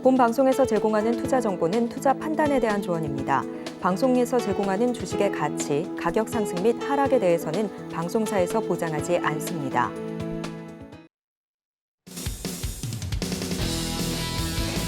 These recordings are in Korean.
본 방송에서 제공하는 투자 정보는 투자 판단에 대한 조언입니다. 방송에서 제공하는 주식의 가치, 가격 상승 및 하락에 대해서는 방송사에서 보장하지 않습니다.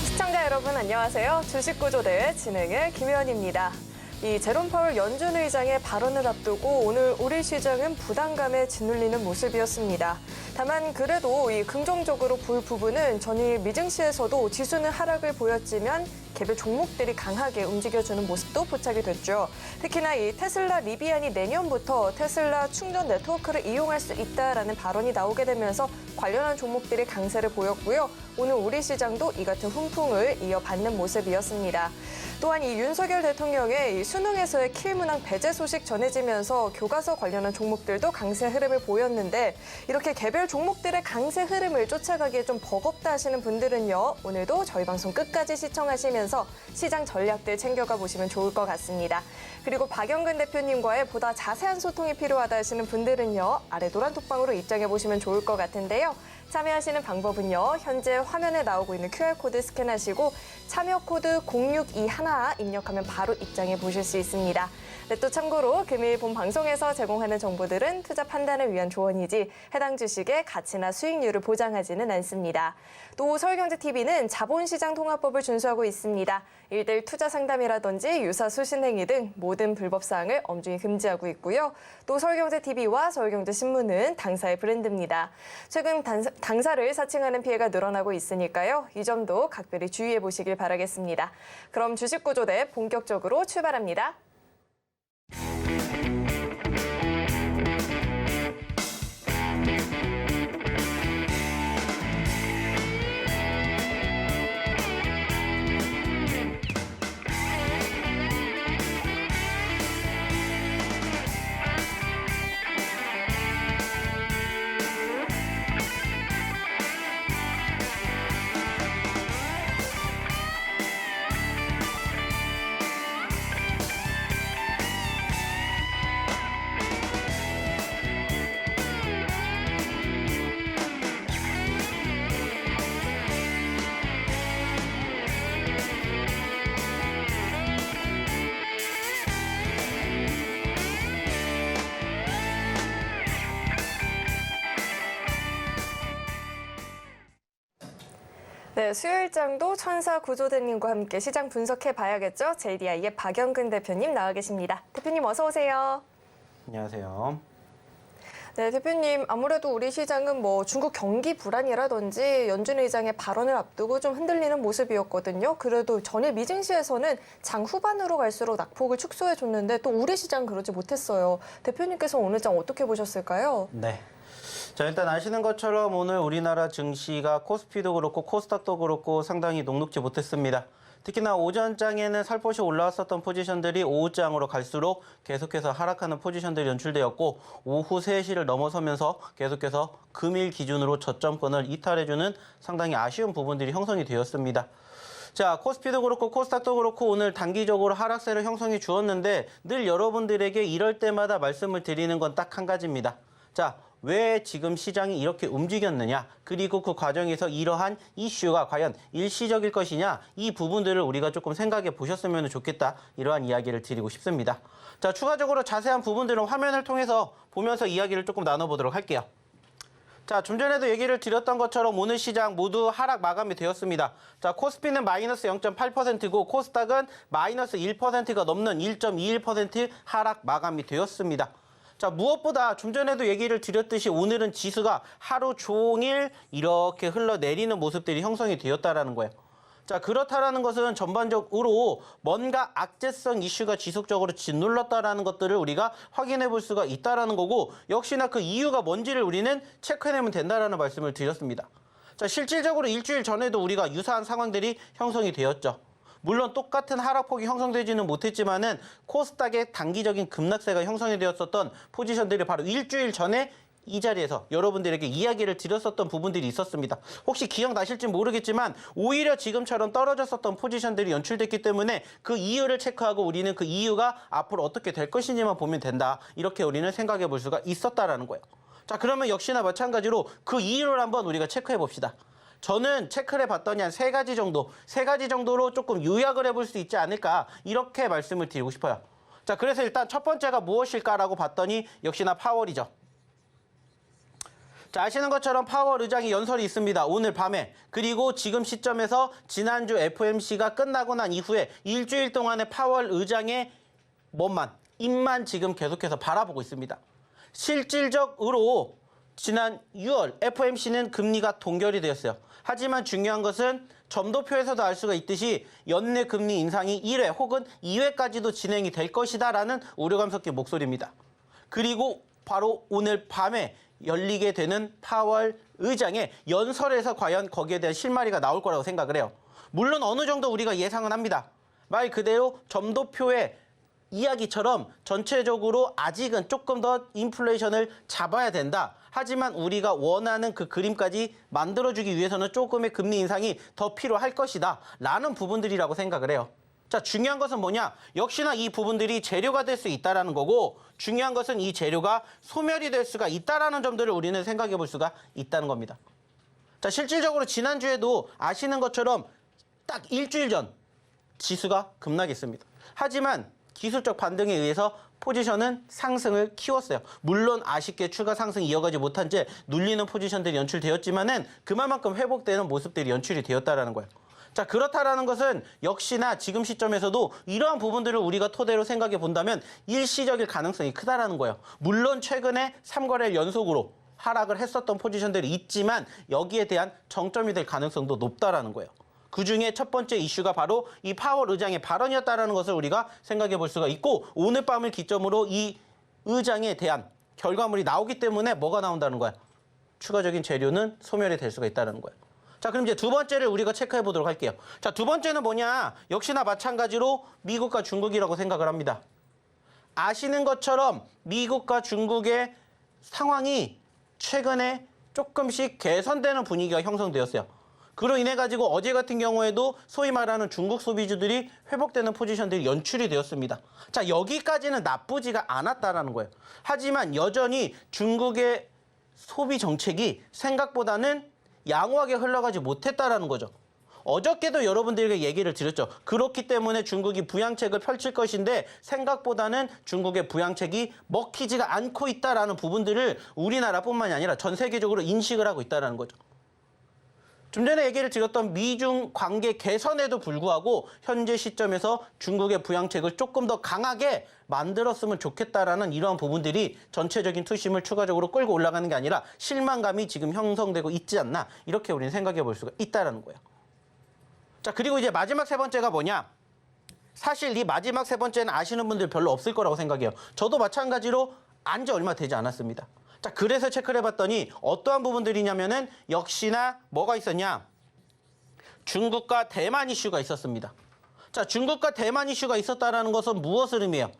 시청자 여러분 안녕하세요. 주식구조대 진행의 김혜원입니다. 이 제롬 파월 연준 의장의 발언을 앞두고 오늘 우리 시장은 부담감에 짓눌리는 모습이었습니다. 다만 그래도 이 긍정적으로 볼 부분은 전일 미증시에서도 지수는 하락을 보였지만 개별 종목들이 강하게 움직여주는 모습도 포착이 됐죠. 특히나 이 테슬라 리비안이 내년부터 테슬라 충전 네트워크를 이용할 수 있다라는 발언이 나오게 되면서 관련한 종목들이 강세를 보였고요. 오늘 우리 시장도 이 같은 훈풍을 이어받는 모습이었습니다. 또한 이 윤석열 대통령의 이 수능에서의 킬문항 배제 소식 전해지면서 교과서 관련한 종목들도 강세 흐름을 보였는데 이렇게 개별 종목들의 강세 흐름을 쫓아가기에 좀 버겁다 하시는 분들은요. 오늘도 저희 방송 끝까지 시청하시면서 시장 전략들 챙겨가 보시면 좋을 것 같습니다. 그리고 박영근 대표님과의 보다 자세한 소통이 필요하다 하시는 분들은요. 아래 노란 톡방으로 입장해 보시면 좋을 것 같은데요. 참여하시는 방법은요. 현재 화면에 나오고 있는 QR코드 스캔하시고 참여 코드 0621 입력하면 바로 입장해 보실 수 있습니다. 네, 또 참고로 금일 본 방송에서 제공하는 정보들은 투자 판단을 위한 조언이지 해당 주식의 가치나 수익률을 보장하지는 않습니다. 또 서울경제TV는 자본시장 통합법을 준수하고 있습니다. 1대1 투자 상담이라든지 유사 수신행위 등 모든 불법 사항을 엄중히 금지하고 있고요. 또 서울경제TV와 서울경제신문은 당사의 브랜드입니다. 최근 당사를 사칭하는 피해가 늘어나고 있으니까요. 이 점도 각별히 주의해 보시길 바라겠습니다. 그럼 주식구조대 본격적으로 출발합니다. 네, 수요일장도 천사 구조대님과 함께 시장 분석해 봐야겠죠? JDI의 박영근 대표님 나와 계십니다. 대표님 어서 오세요. 안녕하세요. 네, 대표님 아무래도 우리 시장은 뭐 중국 경기 불안이라든지 연준 의장의 발언을 앞두고 좀 흔들리는 모습이었거든요. 그래도 전일 미증시에서는 장 후반으로 갈수록 낙폭을 축소해 줬는데 또 우리 시장 그러지 못했어요. 대표님께서 오늘 장 어떻게 보셨을까요? 네. 자, 일단 아시는 것처럼 오늘 우리나라 증시가 코스피도 그렇고 코스닥도 그렇고 상당히 녹록지 못했습니다. 특히나 오전장에는 살포시 올라왔었던 포지션들이 오후장으로 갈수록 계속해서 하락하는 포지션들이 연출되었고 오후 3시를 넘어서면서 계속해서 금일 기준으로 저점권을 이탈해주는 상당히 아쉬운 부분들이 형성이 되었습니다. 자, 코스피도 그렇고 코스닥도 그렇고 오늘 단기적으로 하락세를 형성해 주었는데 늘 여러분들에게 이럴 때마다 말씀을 드리는 건 딱 한 가지입니다. 자, 왜 지금 시장이 이렇게 움직였느냐, 그리고 그 과정에서 이러한 이슈가 과연 일시적일 것이냐, 이 부분들을 우리가 조금 생각해 보셨으면 좋겠다, 이러한 이야기를 드리고 싶습니다. 자, 추가적으로 자세한 부분들은 화면을 통해서 보면서 이야기를 조금 나눠보도록 할게요. 자, 좀 전에도 얘기를 드렸던 것처럼 오늘 시장 모두 하락 마감이 되었습니다. 자, 코스피는 마이너스 0.8%고 코스닥은 마이너스 1%가 넘는 1.21% 하락 마감이 되었습니다. 자, 무엇보다 좀 전에도 얘기를 드렸듯이 오늘은 지수가 하루 종일 이렇게 흘러내리는 모습들이 형성이 되었다라는 거예요. 자, 그렇다라는 것은 전반적으로 뭔가 악재성 이슈가 지속적으로 짓눌렀다라는 것들을 우리가 확인해 볼 수가 있다라는 거고, 역시나 그 이유가 뭔지를 우리는 체크해내면 된다라는 말씀을 드렸습니다. 자, 실질적으로 일주일 전에도 우리가 유사한 상황들이 형성이 되었죠. 물론 똑같은 하락폭이 형성되지는 못했지만은 코스닥의 단기적인 급락세가 형성이 되었었던 포지션들이 바로 일주일 전에 이 자리에서 여러분들에게 이야기를 드렸었던 부분들이 있었습니다. 혹시 기억나실지 모르겠지만 오히려 지금처럼 떨어졌었던 포지션들이 연출됐기 때문에 그 이유를 체크하고 우리는 그 이유가 앞으로 어떻게 될 것인지만 보면 된다. 이렇게 우리는 생각해 볼 수가 있었다라는 거예요. 자, 그러면 역시나 마찬가지로 그 이유를 한번 우리가 체크해 봅시다. 저는 체크를 해봤더니 한 세 가지 정도로 조금 요약을 해볼 수 있지 않을까 이렇게 말씀을 드리고 싶어요. 자, 그래서 일단 첫 번째가 무엇일까라고 봤더니 역시나 파월이죠. 자, 아시는 것처럼 파월 의장이 연설이 있습니다. 오늘 밤에. 그리고 지금 시점에서 지난주 FOMC가 끝나고 난 이후에 일주일 동안의 파월 의장의 입만 지금 계속해서 바라보고 있습니다. 실질적으로 지난 6월 FOMC는 금리가 동결이 되었어요. 하지만 중요한 것은 점도표에서도 알 수가 있듯이 연내 금리 인상이 1회 혹은 2회까지도 진행이 될 것이다라는 우려감 섞인 목소리입니다. 그리고 바로 오늘 밤에 열리게 되는 파월 의장의 연설에서 과연 거기에 대한 실마리가 나올 거라고 생각을 해요. 물론 어느 정도 우리가 예상은 합니다. 말 그대로 점도표의 이야기처럼 전체적으로 아직은 조금 더 인플레이션을 잡아야 된다. 하지만 우리가 원하는 그 그림까지 만들어주기 위해서는 조금의 금리 인상이 더 필요할 것이다. 라는 부분들이라고 생각을 해요. 자, 중요한 것은 뭐냐? 역시나 이 부분들이 재료가 될 수 있다는 거고 중요한 것은 이 재료가 소멸이 될 수가 있다는 점들을 우리는 생각해 볼 수가 있다는 겁니다. 자, 실질적으로 지난주에도 아시는 것처럼 딱 일주일 전 지수가 급락했습니다. 하지만 기술적 반등에 의해서 포지션은 상승을 키웠어요. 물론 아쉽게 추가 상승 이어가지 못한 채 눌리는 포지션들이 연출되었지만은 그만큼 회복되는 모습들이 연출이 되었다라는 거예요. 자, 그렇다라는 것은 역시나 지금 시점에서도 이러한 부분들을 우리가 토대로 생각해 본다면 일시적일 가능성이 크다라는 거예요. 물론 최근에 3거래일 연속으로 하락을 했었던 포지션들이 있지만 여기에 대한 정점이 될 가능성도 높다라는 거예요. 그중에 첫 번째 이슈가 바로 이 파월 의장의 발언이었다라는 것을 우리가 생각해 볼 수가 있고 오늘 밤을 기점으로 이 의장에 대한 결과물이 나오기 때문에 뭐가 나온다는 거야? 추가적인 재료는 소멸이 될 수가 있다는 거예요. 자, 그럼 이제 두 번째를 우리가 체크해 보도록 할게요. 자, 두 번째는 뭐냐? 역시나 마찬가지로 미국과 중국이라고 생각을 합니다. 아시는 것처럼 미국과 중국의 상황이 최근에 조금씩 개선되는 분위기가 형성되었어요. 그로 인해 가지고 어제 같은 경우에도 소위 말하는 중국 소비주들이 회복되는 포지션들이 연출이 되었습니다. 자, 여기까지는 나쁘지가 않았다라는 거예요. 하지만 여전히 중국의 소비 정책이 생각보다는 양호하게 흘러가지 못했다라는 거죠. 어저께도 여러분들에게 얘기를 드렸죠. 그렇기 때문에 중국이 부양책을 펼칠 것인데 생각보다는 중국의 부양책이 먹히지가 않고 있다라는 부분들을 우리나라뿐만이 아니라 전 세계적으로 인식을 하고 있다라는 거죠. 좀 전에 얘기를 드렸던 미중 관계 개선에도 불구하고 현재 시점에서 중국의 부양책을 조금 더 강하게 만들었으면 좋겠다라는 이러한 부분들이 전체적인 투심을 추가적으로 끌고 올라가는 게 아니라 실망감이 지금 형성되고 있지 않나 이렇게 우리는 생각해 볼 수가 있다는 거예요. 자, 그리고 이제 마지막 세 번째가 뭐냐? 사실 이 마지막 세 번째는 아시는 분들 별로 없을 거라고 생각해요. 저도 마찬가지로 안지 얼마 되지 않았습니다. 자, 그래서 체크를 해봤더니 어떠한 부분들이냐면은 역시나 뭐가 있었냐? 중국과 대만 이슈가 있었습니다. 자, 중국과 대만 이슈가 있었다는 것은 무엇을 의미해요?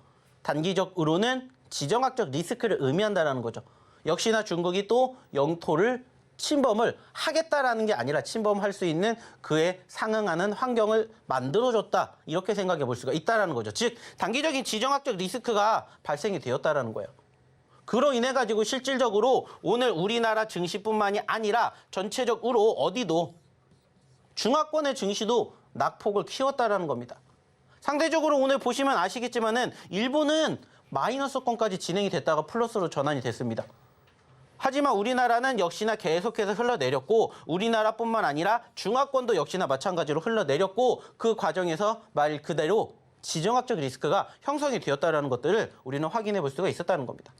단기적으로는 지정학적 리스크를 의미한다는 거죠. 역시나 중국이 또 영토를 침범을 하겠다라는 게 아니라 침범할 수 있는 그에 상응하는 환경을 만들어줬다. 이렇게 생각해 볼 수가 있다는 거죠. 즉, 단기적인 지정학적 리스크가 발생이 되었다는 거예요. 그로 인해 가지고 실질적으로 오늘 우리나라 증시뿐만이 아니라 전체적으로 어디도 중화권의 증시도 낙폭을 키웠다라는 겁니다. 상대적으로 오늘 보시면 아시겠지만은 일본은 마이너스권까지 진행이 됐다가 플러스로 전환이 됐습니다. 하지만 우리나라는 역시나 계속해서 흘러내렸고 우리나라뿐만 아니라 중화권도 역시나 마찬가지로 흘러내렸고 그 과정에서 말 그대로 지정학적 리스크가 형성이 되었다는 것들을 우리는 확인해 볼 수가 있었다는 겁니다.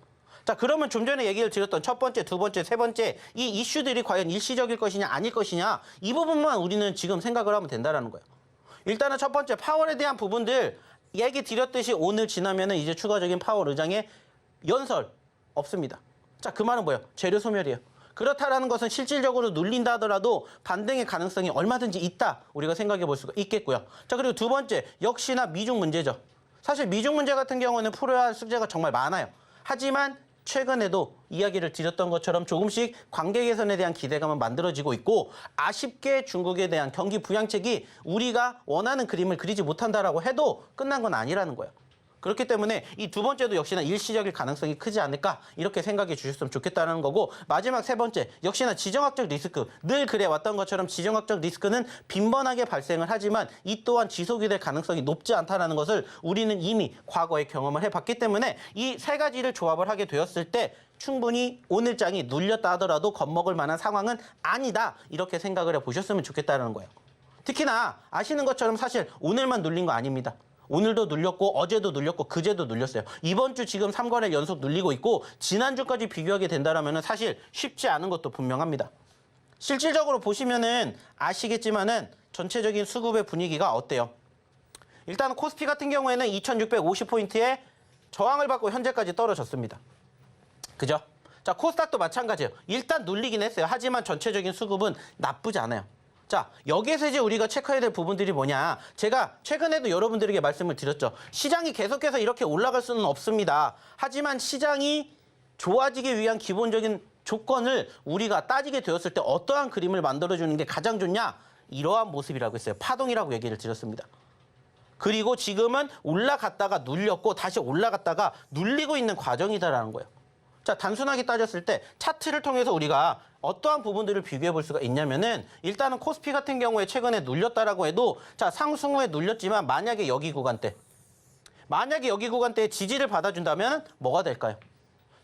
자, 그러면 좀 전에 얘기를 드렸던 첫 번째, 두 번째, 세 번째 이 이슈들이 과연 일시적일 것이냐 아닐 것이냐 이 부분만 우리는 지금 생각을 하면 된다는 거예요. 일단은 첫 번째 파월에 대한 부분들 얘기 드렸듯이 오늘 지나면은 이제 추가적인 파월 의장의 연설 없습니다. 자, 그 말은 뭐예요? 재료 소멸이에요. 그렇다라는 것은 실질적으로 눌린다 하더라도 반등의 가능성이 얼마든지 있다 우리가 생각해 볼 수가 있겠고요. 자, 그리고 두 번째 역시나 미중 문제죠. 사실 미중 문제 같은 경우는 풀어야 할 숙제가 정말 많아요. 하지만 최근에도 이야기를 드렸던 것처럼 조금씩 관계 개선에 대한 기대감은 만들어지고 있고 아쉽게 중국에 대한 경기 부양책이 우리가 원하는 그림을 그리지 못한다라고 해도 끝난 건 아니라는 거예요. 그렇기 때문에 이 두 번째도 역시나 일시적일 가능성이 크지 않을까 이렇게 생각해 주셨으면 좋겠다는 거고, 마지막 세 번째 역시나 지정학적 리스크, 늘 그래 왔던 것처럼 지정학적 리스크는 빈번하게 발생을 하지만 이 또한 지속이 될 가능성이 높지 않다는 것을 우리는 이미 과거에 경험을 해봤기 때문에 이 세 가지를 조합을 하게 되었을 때 충분히 오늘 장이 눌렸다 하더라도 겁먹을 만한 상황은 아니다 이렇게 생각을 해보셨으면 좋겠다는 거예요. 특히나 아시는 것처럼 사실 오늘만 눌린 거 아닙니다. 오늘도 눌렸고 어제도 눌렸고 그제도 눌렸어요. 이번 주 지금 3거래일 연속 눌리고 있고 지난주까지 비교하게 된다면 사실 쉽지 않은 것도 분명합니다. 실질적으로 보시면은 아시겠지만은 전체적인 수급의 분위기가 어때요? 일단 코스피 같은 경우에는 2650포인트에 저항을 받고 현재까지 떨어졌습니다. 그죠? 자, 코스닥도 마찬가지예요. 일단 눌리긴 했어요. 하지만 전체적인 수급은 나쁘지 않아요. 자, 여기에서 이제 우리가 체크해야 될 부분들이 뭐냐. 제가 최근에도 여러분들에게 말씀을 드렸죠. 시장이 계속해서 이렇게 올라갈 수는 없습니다. 하지만 시장이 좋아지기 위한 기본적인 조건을 우리가 따지게 되었을 때 어떠한 그림을 만들어주는 게 가장 좋냐? 이러한 모습이라고 했어요. 파동이라고 얘기를 드렸습니다. 그리고 지금은 올라갔다가 눌렸고 다시 올라갔다가 눌리고 있는 과정이다라는 거예요. 자, 단순하게 따졌을 때 차트를 통해서 우리가 어떠한 부분들을 비교해 볼 수가 있냐면은 일단은 코스피 같은 경우에 최근에 눌렸다라고 해도 자, 상승 후에 눌렸지만 만약에 여기 구간대 지지를 받아준다면 뭐가 될까요?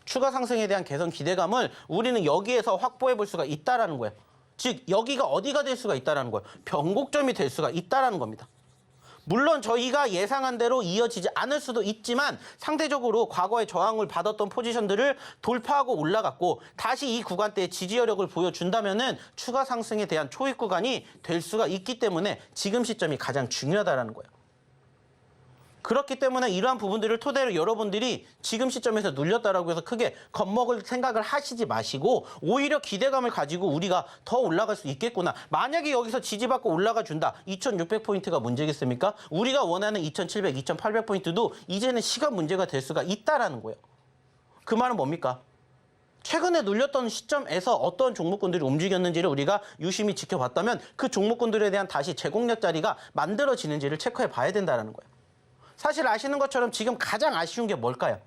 추가 상승에 대한 개선 기대감을 우리는 여기에서 확보해 볼 수가 있다라는 거예요. 즉 여기가 어디가 될 수가 있다라는 거예요. 변곡점이 될 수가 있다라는 겁니다. 물론 저희가 예상한 대로 이어지지 않을 수도 있지만 상대적으로 과거에 저항을 받았던 포지션들을 돌파하고 올라갔고 다시 이 구간대의 지지 여력을 보여준다면은 추가 상승에 대한 초입 구간이 될 수가 있기 때문에 지금 시점이 가장 중요하다는 거예요. 그렇기 때문에 이러한 부분들을 토대로 여러분들이 지금 시점에서 눌렸다라고 해서 크게 겁먹을 생각을 하시지 마시고 오히려 기대감을 가지고 우리가 더 올라갈 수 있겠구나. 만약에 여기서 지지받고 올라가 준다. 2600포인트가 문제겠습니까? 우리가 원하는 2700, 2800포인트도 이제는 시간 문제가 될 수가 있다라는 거예요. 그 말은 뭡니까? 최근에 눌렸던 시점에서 어떤 종목군들이 움직였는지를 우리가 유심히 지켜봤다면 그 종목군들에 대한 다시 재공략 자리가 만들어지는지를 체크해 봐야 된다는 거예요. 사실 아시는 것처럼 지금 가장 아쉬운 게 뭘까요?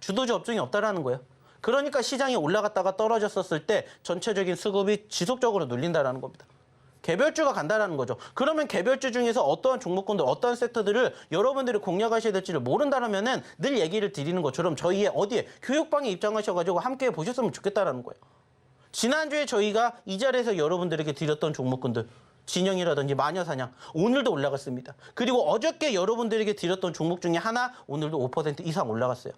주도주 업종이 없다라는 거예요. 그러니까 시장이 올라갔다가 떨어졌었을 때 전체적인 수급이 지속적으로 눌린다라는 겁니다. 개별주가 간다라는 거죠. 그러면 개별주 중에서 어떠한 종목군들, 어떠한 섹터들을 여러분들이 공략하셔야 될지를 모른다면은 늘 얘기를 드리는 것처럼 저희의 어디에 교육방에 입장하셔가지고 함께 보셨으면 좋겠다라는 거예요. 지난주에 저희가 이 자리에서 여러분들에게 드렸던 종목군들, 진영이라든지 마녀사냥 오늘도 올라갔습니다. 그리고 어저께 여러분들에게 드렸던 종목 중에 하나 오늘도 5% 이상 올라갔어요.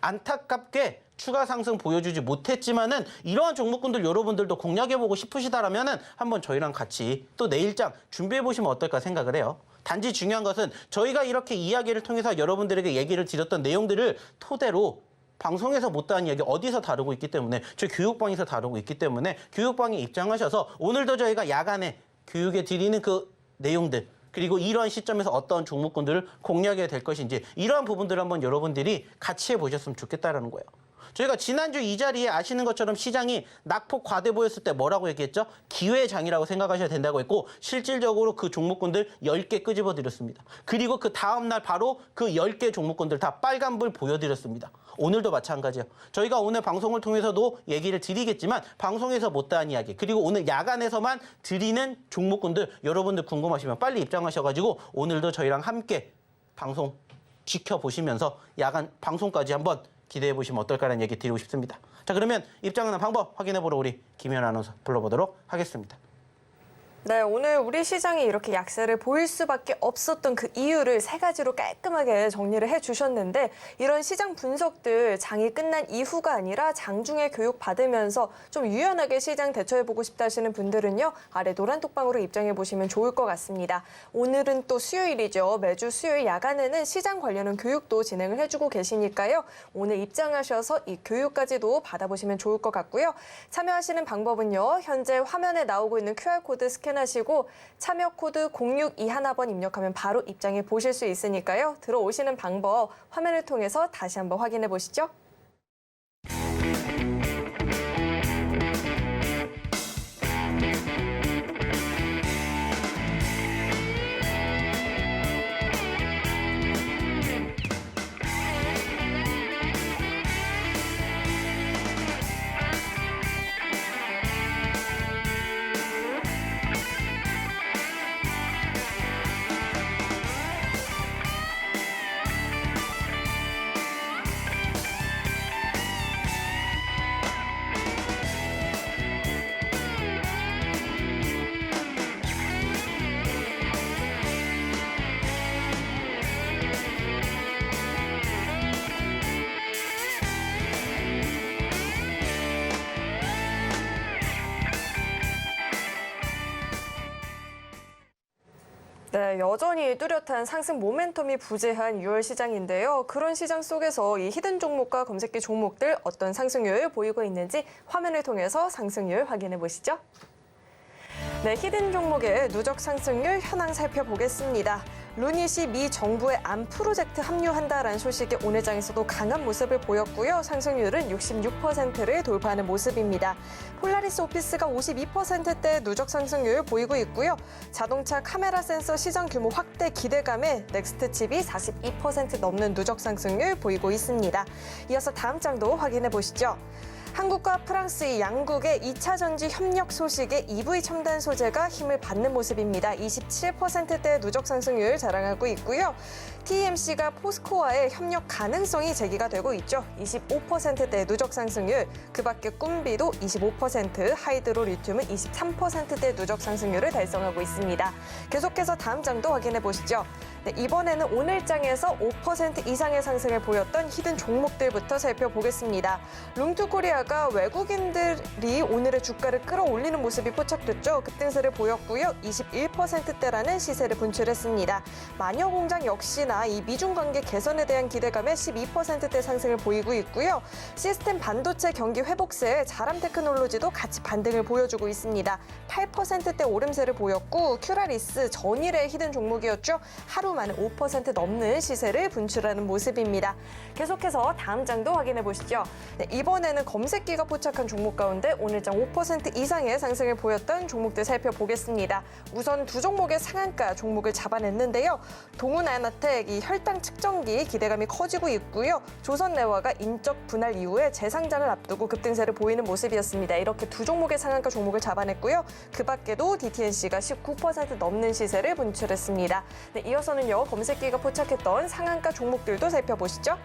안타깝게 추가 상승 보여주지 못했지만은 이러한 종목군들 여러분들도 공략해보고 싶으시다라면은 한번 저희랑 같이 또 내일장 준비해보시면 어떨까 생각을 해요. 단지 중요한 것은 저희가 이렇게 이야기를 통해서 여러분들에게 얘기를 드렸던 내용들을 토대로 방송에서 못다한 이야기 어디서 다루고 있기 때문에 저희 교육방에서 다루고 있기 때문에 교육방에 입장하셔서 오늘도 저희가 야간에 교육에 드리는 그 내용들 그리고 이러한 시점에서 어떤 종목군들을 공략해야 될 것인지 이러한 부분들을 한번 여러분들이 같이 해보셨으면 좋겠다라는 거예요. 저희가 지난주 이 자리에 아시는 것처럼 시장이 낙폭 과대 보였을 때 뭐라고 얘기했죠? 기회의 장이라고 생각하셔야 된다고 했고 실질적으로 그 종목군들 10개 끄집어 드렸습니다. 그리고 그 다음날 바로 그 10개 종목군들 다 빨간불 보여드렸습니다. 오늘도 마찬가지예요. 저희가 오늘 방송을 통해서도 얘기를 드리겠지만 방송에서 못다한 이야기 그리고 오늘 야간에서만 드리는 종목군들 여러분들 궁금하시면 빨리 입장하셔가지고 오늘도 저희랑 함께 방송 지켜보시면서 야간 방송까지 한번 기대해 보시면 어떨까라는 얘기 드리고 싶습니다. 자, 그러면 입장하는 방법 확인해 보러 우리 김현 아나운서 불러보도록 하겠습니다. 네, 오늘 우리 시장이 이렇게 약세를 보일 수밖에 없었던 그 이유를 세 가지로 깔끔하게 정리를 해주셨는데 이런 시장 분석들 장이 끝난 이후가 아니라 장중에 교육 받으면서 좀 유연하게 시장 대처해보고 싶다 하시는 분들은요. 아래 노란 톡방으로 입장해보시면 좋을 것 같습니다. 오늘은 또 수요일이죠. 매주 수요일 야간에는 시장 관련한 교육도 진행을 해주고 계시니까요. 오늘 입장하셔서 이 교육까지도 받아보시면 좋을 것 같고요. 참여하시는 방법은요. 현재 화면에 나오고 있는 QR코드 스캔 하시고 참여 코드 0621번 입력하면 바로 입장해 보실 수 있으니까요. 들어오시는 방법 화면을 통해서 다시 한번 확인해 보시죠. 네, 여전히 뚜렷한 상승 모멘텀이 부재한 6월 시장인데요. 그런 시장 속에서 이 히든 종목과 검색기 종목들 어떤 상승률 보이고 있는지 화면을 통해서 상승률 확인해 보시죠. 네, 히든 종목의 누적 상승률 현황 살펴보겠습니다. 루닛이 미 정부의 암 프로젝트 합류한다라는 소식이 오늘 장에서도 강한 모습을 보였고요. 상승률은 66%를 돌파하는 모습입니다. 폴라리스 오피스가 52%대 누적 상승률 보이고 있고요. 자동차 카메라 센서 시장 규모 확대 기대감에 넥스트 칩이 42% 넘는 누적 상승률 보이고 있습니다. 이어서 다음 장도 확인해 보시죠. 한국과 프랑스 이 양국의 2차 전지 협력 소식에 EV 첨단 소재가 힘을 받는 모습입니다. 27%대 누적 상승률 자랑하고 있고요. TMC가 포스코와의 협력 가능성이 제기가 되고 있죠. 25%대 누적 상승률, 그 밖에 꿈비도 25%, 하이드로 리튬은 23%대 누적 상승률을 달성하고 있습니다. 계속해서 다음 장도 확인해 보시죠. 네, 이번에는 오늘 장에서 5% 이상의 상승을 보였던 히든 종목들부터 살펴보겠습니다. 룽투코리아가 외국인들이 오늘의 주가를 끌어올리는 모습이 포착됐죠. 급등세를 보였고요. 21%대라는 시세를 분출했습니다. 마녀공장 역시나 이 미중 관계 개선에 대한 기대감에 12%대 상승을 보이고 있고요. 시스템 반도체 경기 회복세에 자람 테크놀로지도 같이 반등을 보여주고 있습니다. 8%대 오름세를 보였고 큐라리스 전일의 히든 종목이었죠. 하루 만에 5% 넘는 시세를 분출하는 모습입니다. 계속해서 다음 장도 확인해 보시죠. 네, 이번에는 검색기가 포착한 종목 가운데 오늘 장 5% 이상의 상승을 보였던 종목들 살펴보겠습니다. 우선 두 종목의 상한가 종목을 잡아냈는데요. 동훈아나텍 이 혈당 측정기 기대감이 커지고 있고요. 조선내화가 인적 분할 이후에 재상장을 앞두고 급등세를 보이는 모습이었습니다. 이렇게 두 종목의 상한가 종목을 잡아냈고요. 그 밖에도 DTNC가 19% 넘는 시세를 분출했습니다. 네, 이어서는요. 검색기가 포착했던 상한가 종목들도 살펴보시죠.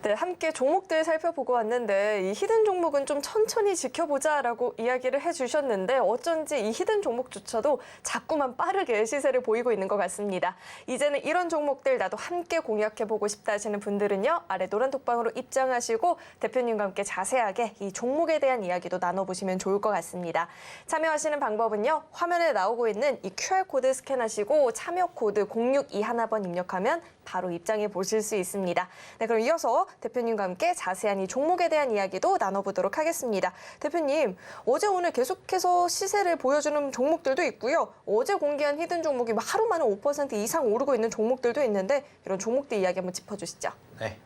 네, 함께 종목들 살펴보고 왔는데 이 히든 종목은 좀 천천히 지켜보자라고 이야기를 해주셨는데 어쩐지 이 히든 종목조차도 자꾸만 빠르게 시세를 보이고 있는 것 같습니다. 이제는 이런 종목들 나도 함께 공략해보고 싶다 하시는 분들은요. 아래 노란 톡방으로 입장하시고 대표님과 함께 자세하게 이 종목에 대한 이야기도 나눠보시면 좋을 것 같습니다. 참여하시는 방법은요. 화면에 나오고 있는 이 QR코드 스캔하시고 참여 코드 0621번 입력하면 바로 입장해 보실 수 있습니다. 네, 그럼 이어서 대표님과 함께 자세한 이 종목에 대한 이야기도 나눠보도록 하겠습니다. 대표님, 어제 오늘 계속해서 시세를 보여주는 종목들도 있고요. 어제 공개한 히든 종목이 하루 만에 5% 이상 오르고 있는 종목들도 있는데 이런 종목들 이야기 한번 짚어주시죠. 네.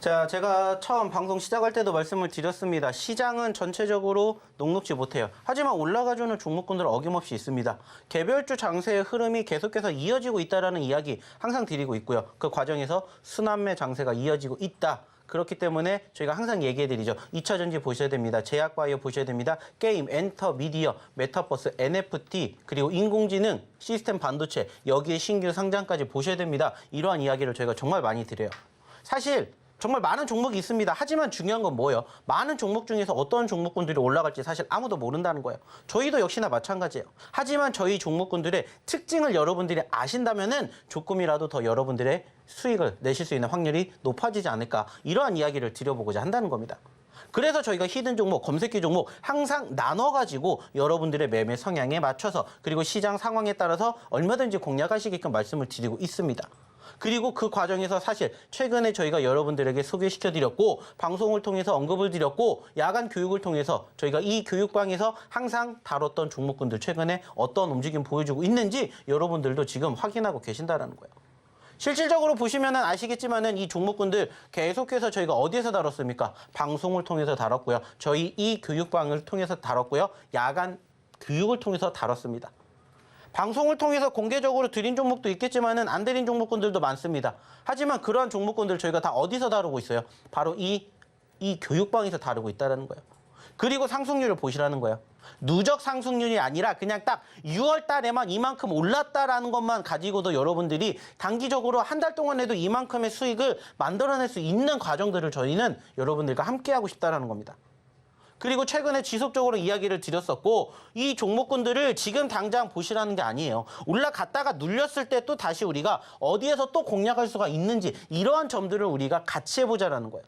자, 제가 처음 방송 시작할 때도 말씀을 드렸습니다. 시장은 전체적으로 녹록지 못해요. 하지만 올라가주는 종목군들은 어김없이 있습니다. 개별주 장세의 흐름이 계속해서 이어지고 있다는 이야기 항상 드리고 있고요. 그 과정에서 순환매 장세가 이어지고 있다. 그렇기 때문에 저희가 항상 얘기해드리죠. 2차 전지 보셔야 됩니다. 제약바이오 보셔야 됩니다. 게임, 엔터, 미디어, 메타버스, NFT, 그리고 인공지능, 시스템 반도체, 여기에 신규 상장까지 보셔야 됩니다. 이러한 이야기를 저희가 정말 많이 드려요. 사실 정말 많은 종목이 있습니다. 하지만 중요한 건 뭐예요? 많은 종목 중에서 어떤 종목군들이 올라갈지 사실 아무도 모른다는 거예요. 저희도 역시나 마찬가지예요. 하지만 저희 종목군들의 특징을 여러분들이 아신다면은 조금이라도 더 여러분들의 수익을 내실 수 있는 확률이 높아지지 않을까, 이러한 이야기를 드려보고자 한다는 겁니다. 그래서 저희가 히든 종목, 검색기 종목 항상 나눠가지고 여러분들의 매매 성향에 맞춰서 그리고 시장 상황에 따라서 얼마든지 공략하시게끔 말씀을 드리고 있습니다. 그리고 그 과정에서 사실 최근에 저희가 여러분들에게 소개시켜드렸고 방송을 통해서 언급을 드렸고 야간 교육을 통해서 저희가 이 교육방에서 항상 다뤘던 종목군들 최근에 어떤 움직임 보여주고 있는지 여러분들도 지금 확인하고 계신다는 거예요. 실질적으로 보시면 아시겠지만은 이 종목군들 계속해서 저희가 어디에서 다뤘습니까? 방송을 통해서 다뤘고요. 저희 이 교육방을 통해서 다뤘고요. 야간 교육을 통해서 다뤘습니다. 방송을 통해서 공개적으로 드린 종목도 있겠지만은 안 드린 종목군들도 많습니다. 하지만 그러한 종목군들 저희가 다 어디서 다루고 있어요? 바로 이 교육방에서 다루고 있다는 거예요. 그리고 상승률을 보시라는 거예요. 누적 상승률이 아니라 그냥 딱 6월 달에만 이만큼 올랐다라는 것만 가지고도 여러분들이 단기적으로 한 달 동안 해도 이만큼의 수익을 만들어낼 수 있는 과정들을 저희는 여러분들과 함께하고 싶다라는 겁니다. 그리고 최근에 지속적으로 이야기를 드렸었고 이 종목군들을 지금 당장 보시라는 게 아니에요. 올라갔다가 눌렸을 때 또 다시 우리가 어디에서 또 공략할 수가 있는지 이러한 점들을 우리가 같이 해보자라는 거예요.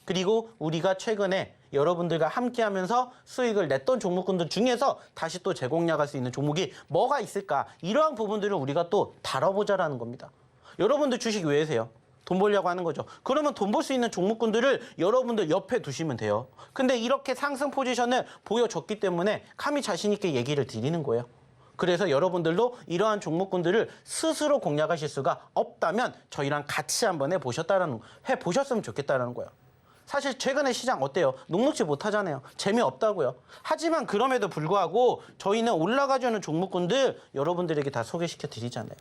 그리고 우리가 최근에 여러분들과 함께하면서 수익을 냈던 종목군들 중에서 다시 또 재공략할 수 있는 종목이 뭐가 있을까? 이러한 부분들을 우리가 또 다뤄보자라는 겁니다. 여러분들 주식 왜 하세요? 돈 벌려고 하는 거죠. 그러면 돈 벌 수 있는 종목군들을 여러분들 옆에 두시면 돼요. 근데 이렇게 상승 포지션을 보여줬기 때문에 감히 자신 있게 얘기를 드리는 거예요. 그래서 여러분들도 이러한 종목군들을 스스로 공략하실 수가 없다면 저희랑 같이 한번 해보셨으면 좋겠다는 거예요. 사실 최근에 시장 어때요? 녹록지 못하잖아요. 재미없다고요. 하지만 그럼에도 불구하고 저희는 올라가주는 종목군들 여러분들에게 다 소개시켜 드리잖아요.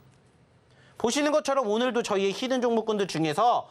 보시는 것처럼 오늘도 저희의 히든 종목군들 중에서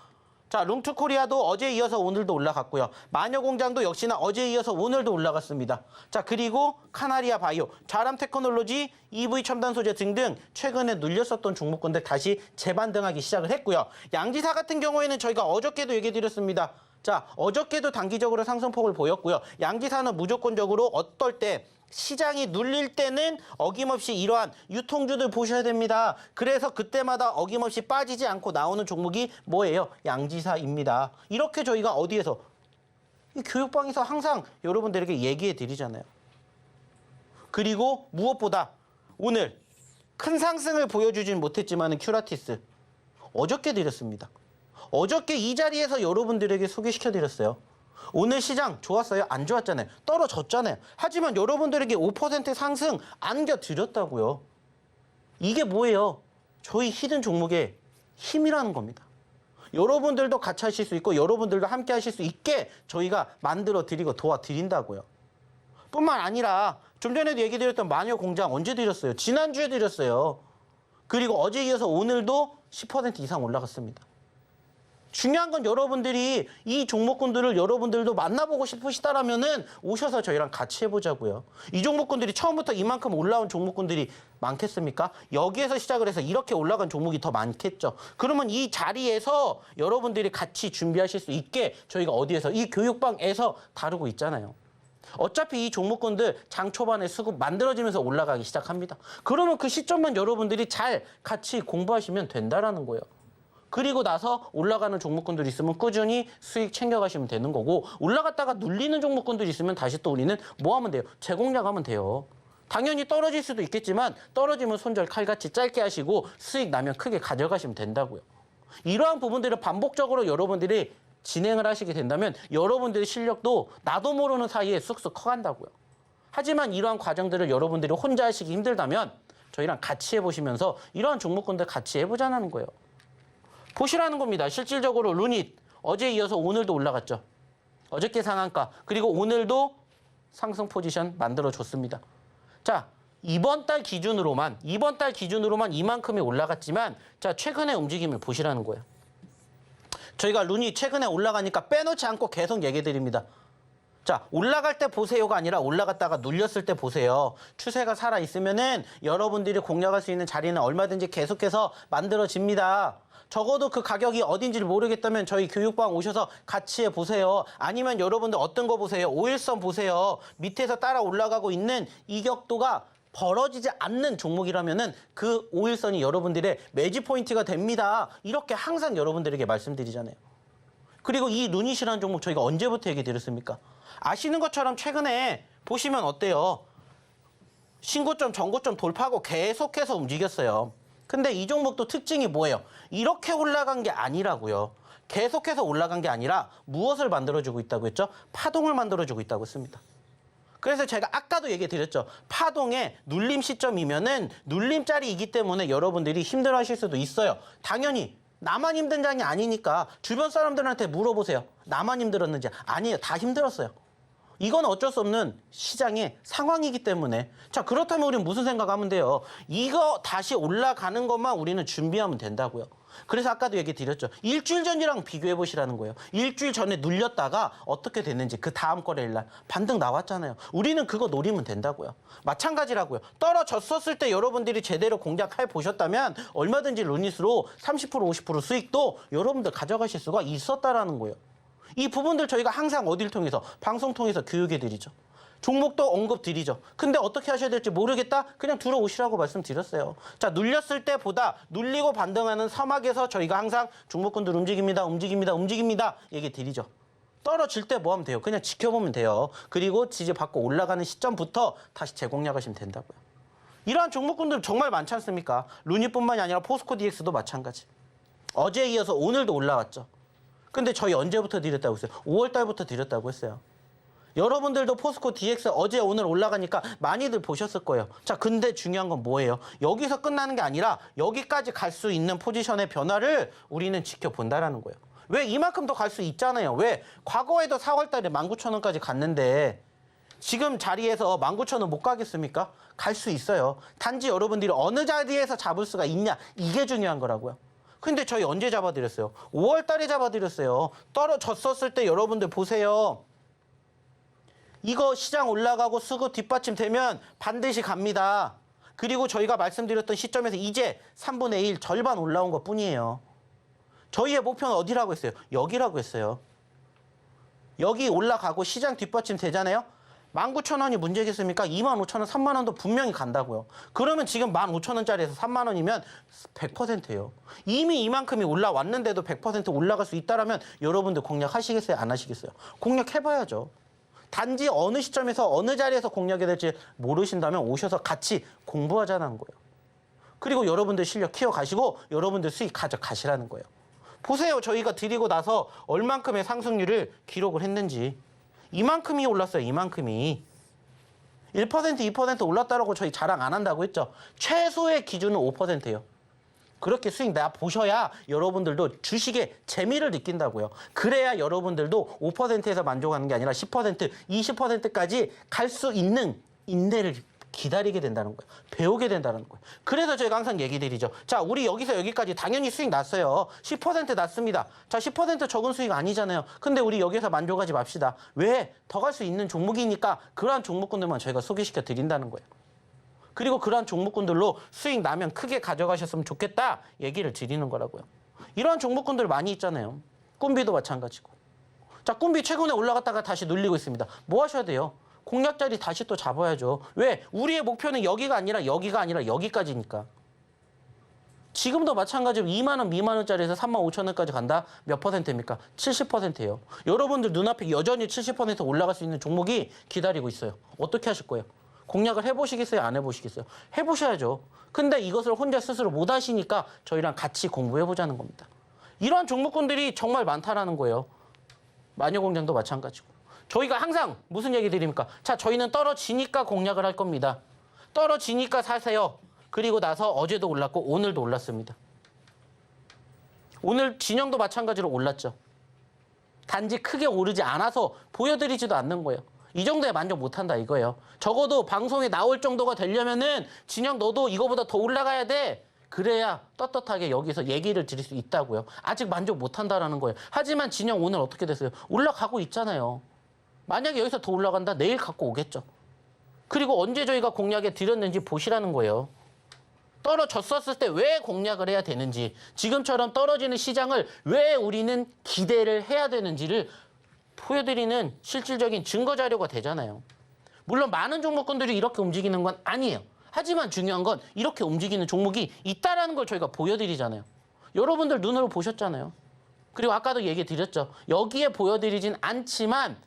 자, 룽투코리아도 어제에 이어서 오늘도 올라갔고요. 마녀공장도 역시나 어제에 이어서 오늘도 올라갔습니다. 자, 그리고 카나리아 바이오, 자람 테크놀로지, EV 첨단 소재 등등 최근에 눌렸었던 종목군들 다시 재반등하기 시작을 했고요. 양지사 같은 경우에는 저희가 어저께도 얘기 드렸습니다. 자, 어저께도 단기적으로 상승폭을 보였고요. 양지사는 무조건적으로 어떨 때 시장이 눌릴 때는 어김없이 이러한 유통주들 보셔야 됩니다. 그래서 그때마다 어김없이 빠지지 않고 나오는 종목이 뭐예요? 양지사입니다. 이렇게 저희가 어디에서? 이 교육방에서 항상 여러분들에게 얘기해 드리잖아요. 그리고 무엇보다 오늘 큰 상승을 보여주진 못했지만 큐라티스 어저께 드렸습니다. 어저께 이 자리에서 여러분들에게 소개시켜드렸어요. 오늘 시장 좋았어요? 안 좋았잖아요. 떨어졌잖아요. 하지만 여러분들에게 5% 상승 안겨드렸다고요. 이게 뭐예요? 저희 히든 종목의 힘이라는 겁니다. 여러분들도 같이 하실 수 있고 여러분들도 함께 하실 수 있게 저희가 만들어드리고 도와드린다고요. 뿐만 아니라 좀 전에도 얘기 드렸던 마녀공장 언제 드렸어요? 지난주에 드렸어요. 그리고 어제 이어서 오늘도 10% 이상 올라갔습니다. 중요한 건 여러분들이 이 종목군들을 여러분들도 만나보고 싶으시다라면은 오셔서 저희랑 같이 해보자고요. 이 종목군들이 처음부터 이만큼 올라온 종목군들이 많겠습니까? 여기에서 시작을 해서 이렇게 올라간 종목이 더 많겠죠. 그러면 이 자리에서 여러분들이 같이 준비하실 수 있게 저희가 어디에서 이 교육방에서 다루고 있잖아요. 어차피 이 종목군들 장 초반에 수급 만들어지면서 올라가기 시작합니다. 그러면 그 시점만 여러분들이 잘 같이 공부하시면 된다라는 거예요. 그리고 나서 올라가는 종목군들이 있으면 꾸준히 수익 챙겨가시면 되는 거고 올라갔다가 눌리는 종목군들이 있으면 다시 또 우리는 뭐 하면 돼요? 재공략하면 돼요. 당연히 떨어질 수도 있겠지만 떨어지면 손절 칼같이 짧게 하시고 수익 나면 크게 가져가시면 된다고요. 이러한 부분들을 반복적으로 여러분들이 진행을 하시게 된다면 여러분들의 실력도 나도 모르는 사이에 쑥쑥 커간다고요. 하지만 이러한 과정들을 여러분들이 혼자 하시기 힘들다면 저희랑 같이 해보시면서 이러한 종목군들 같이 해보자는 거예요. 보시라는 겁니다. 실질적으로 루닛 어제 이어서 오늘도 올라갔죠. 어저께 상한가 그리고 오늘도 상승 포지션 만들어줬습니다. 자, 이번 달 기준으로만 이만큼이 올라갔지만 자 최근의 움직임을 보시라는 거예요. 저희가 루닛 최근에 올라가니까 빼놓지 않고 계속 얘기 드립니다. 자, 올라갈 때 보세요가 아니라 올라갔다가 눌렸을 때 보세요. 추세가 살아있으면은 여러분들이 공략할 수 있는 자리는 얼마든지 계속해서 만들어집니다. 적어도 그 가격이 어딘지를 모르겠다면 저희 교육방 오셔서 같이 해보세요. 아니면 여러분들 어떤 거 보세요. 5일선 보세요. 밑에서 따라 올라가고 있는 이격도가 벌어지지 않는 종목이라면은 그 5일선이 여러분들의 매지 포인트가 됩니다. 이렇게 항상 여러분들에게 말씀드리잖아요. 그리고 이 루닛이라는 종목 저희가 언제부터 얘기 드렸습니까? 아시는 것처럼 최근에 보시면 어때요? 신고점, 전고점 돌파하고 계속해서 움직였어요. 근데 이 종목도 특징이 뭐예요? 이렇게 올라간 게 아니라고요. 계속해서 올라간 게 아니라 무엇을 만들어주고 있다고 했죠? 파동을 만들어주고 있다고 했습니다. 그래서 제가 아까도 얘기 드렸죠. 파동의 눌림 시점이면은 눌림짜리이기 때문에 여러분들이 힘들어하실 수도 있어요. 당연히 나만 힘든 장이 아니니까 주변 사람들한테 물어보세요. 나만 힘들었는지. 아니에요. 다 힘들었어요. 이건 어쩔 수 없는 시장의 상황이기 때문에. 자, 그렇다면 우리는 무슨 생각하면 돼요? 이거 다시 올라가는 것만 우리는 준비하면 된다고요. 그래서 아까도 얘기 드렸죠. 일주일 전이랑 비교해 보시라는 거예요. 일주일 전에 눌렸다가 어떻게 됐는지 그 다음 거래일 날 반등 나왔잖아요. 우리는 그거 노리면 된다고요. 마찬가지라고요. 떨어졌었을 때 여러분들이 제대로 공략해 보셨다면 얼마든지 루닛으로 30% 50% 수익도 여러분들 가져가실 수가 있었다라는 거예요. 이 부분들 저희가 항상 어딜 통해서 방송 통해서 교육해 드리죠. 종목도 언급 드리죠. 근데 어떻게 하셔야 될지 모르겠다? 그냥 들어오시라고 말씀드렸어요. 자, 눌렸을 때보다 눌리고 반등하는 서막에서 저희가 항상 종목군들 움직입니다 얘기 드리죠. 떨어질 때 뭐 하면 돼요? 그냥 지켜보면 돼요. 그리고 지지받고 올라가는 시점부터 다시 재공략하시면 된다고요. 이러한 종목군들 정말 많지 않습니까? 루닛뿐만이 아니라 포스코 DX도 마찬가지. 어제에 이어서 오늘도 올라왔죠. 근데 저희 언제부터 드렸다고 했어요? 5월 달부터 드렸다고 했어요. 여러분들도 포스코 DX 어제 오늘 올라가니까 많이들 보셨을 거예요. 자, 근데 중요한 건 뭐예요? 여기서 끝나는 게 아니라 여기까지 갈 수 있는 포지션의 변화를 우리는 지켜본다라는 거예요. 왜 이만큼 더 갈 수 있잖아요. 왜? 과거에도 4월 달에 19,000원까지 갔는데 지금 자리에서 19,000원 못 가겠습니까? 갈 수 있어요. 단지 여러분들이 어느 자리에서 잡을 수가 있냐, 이게 중요한 거라고요. 근데 저희 언제 잡아드렸어요? 5월 달에 잡아드렸어요. 떨어졌었을 때 여러분들 보세요. 이거 시장 올라가고 수급 뒷받침 되면 반드시 갑니다. 그리고 저희가 말씀드렸던 시점에서 이제 3분의 1 절반 올라온 것 뿐이에요. 저희의 목표는 어디라고 했어요? 여기라고 했어요. 여기 올라가고 시장 뒷받침 되잖아요. 19,000원이 문제겠습니까? 25,000원, 3만원도 분명히 간다고요. 그러면 지금 15,000원짜리에서 3만원이면 100%예요. 이미 이만큼이 올라왔는데도 100% 올라갈 수 있다면 여러분들 공략하시겠어요? 안 하시겠어요? 공략해봐야죠. 단지 어느 시점에서 어느 자리에서 공략이 될지 모르신다면 오셔서 같이 공부하자는 거예요. 그리고 여러분들 실력 키워가시고 여러분들 수익 가져가시라는 거예요. 보세요. 저희가 드리고 나서 얼만큼의 상승률을 기록을 했는지. 이만큼이 올랐어요. 이만큼이. 1%, 2% 올랐다라고 저희 자랑 안 한다고 했죠. 최소의 기준은 5%예요. 그렇게 수익 나 보셔야 여러분들도 주식에 재미를 느낀다고요. 그래야 여러분들도 5%에서 만족하는 게 아니라 10%, 20%까지 갈 수 있는 인내를 기다리게 된다는 거예요. 배우게 된다는 거예요. 그래서 저희가 항상 얘기 드리죠. 자, 우리 여기서 여기까지 당연히 수익 났어요. 10% 났습니다. 자, 10% 적은 수익 아니잖아요. 근데 우리 여기서 만족하지 맙시다. 왜? 더 갈 수 있는 종목이니까 그러한 종목군들만 저희가 소개시켜 드린다는 거예요. 그리고 그러한 종목군들로 수익 나면 크게 가져가셨으면 좋겠다 얘기를 드리는 거라고요. 이러한 종목군들 많이 있잖아요. 꿈비도 마찬가지고. 자, 꿈비 최근에 올라갔다가 다시 눌리고 있습니다. 뭐 하셔야 돼요? 공략 자리 다시 또 잡아야죠. 왜? 우리의 목표는 여기가 아니라 여기까지니까. 지금도 마찬가지로 2만 원 미만원짜리에서 35,000원까지 간다? 몇 %입니까? 70%예요. 여러분들 눈앞에 여전히 70% 올라갈 수 있는 종목이 기다리고 있어요. 어떻게 하실 거예요? 공략을 해보시겠어요? 안 해보시겠어요? 해보셔야죠. 근데 이것을 혼자 스스로 못 하시니까 저희랑 같이 공부해보자는 겁니다. 이러한 종목군들이 정말 많다라는 거예요. 마녀공장도 마찬가지고. 저희가 항상 무슨 얘기 드립니까? 자, 저희는 떨어지니까 공략을 할 겁니다. 떨어지니까 사세요. 그리고 나서 어제도 올랐고 오늘도 올랐습니다. 오늘 진영도 마찬가지로 올랐죠. 단지 크게 오르지 않아서 보여드리지도 않는 거예요. 이 정도에 만족 못한다 이거예요. 적어도 방송에 나올 정도가 되려면은 진영 너도 이거보다 더 올라가야 돼. 그래야 떳떳하게 여기서 얘기를 드릴 수 있다고요. 아직 만족 못한다라는 거예요. 하지만 진영 오늘 어떻게 됐어요? 올라가고 있잖아요. 만약에 여기서 더 올라간다 내일 갖고 오겠죠. 그리고 언제 저희가 공략에 드렸는지 보시라는 거예요. 떨어졌었을 때 왜 공략을 해야 되는지, 지금처럼 떨어지는 시장을 왜 우리는 기대를 해야 되는지를 보여드리는 실질적인 증거 자료가 되잖아요. 물론 많은 종목군들이 이렇게 움직이는 건 아니에요. 하지만 중요한 건 이렇게 움직이는 종목이 있다라는 걸 저희가 보여드리잖아요. 여러분들 눈으로 보셨잖아요. 그리고 아까도 얘기 드렸죠. 여기에 보여드리진 않지만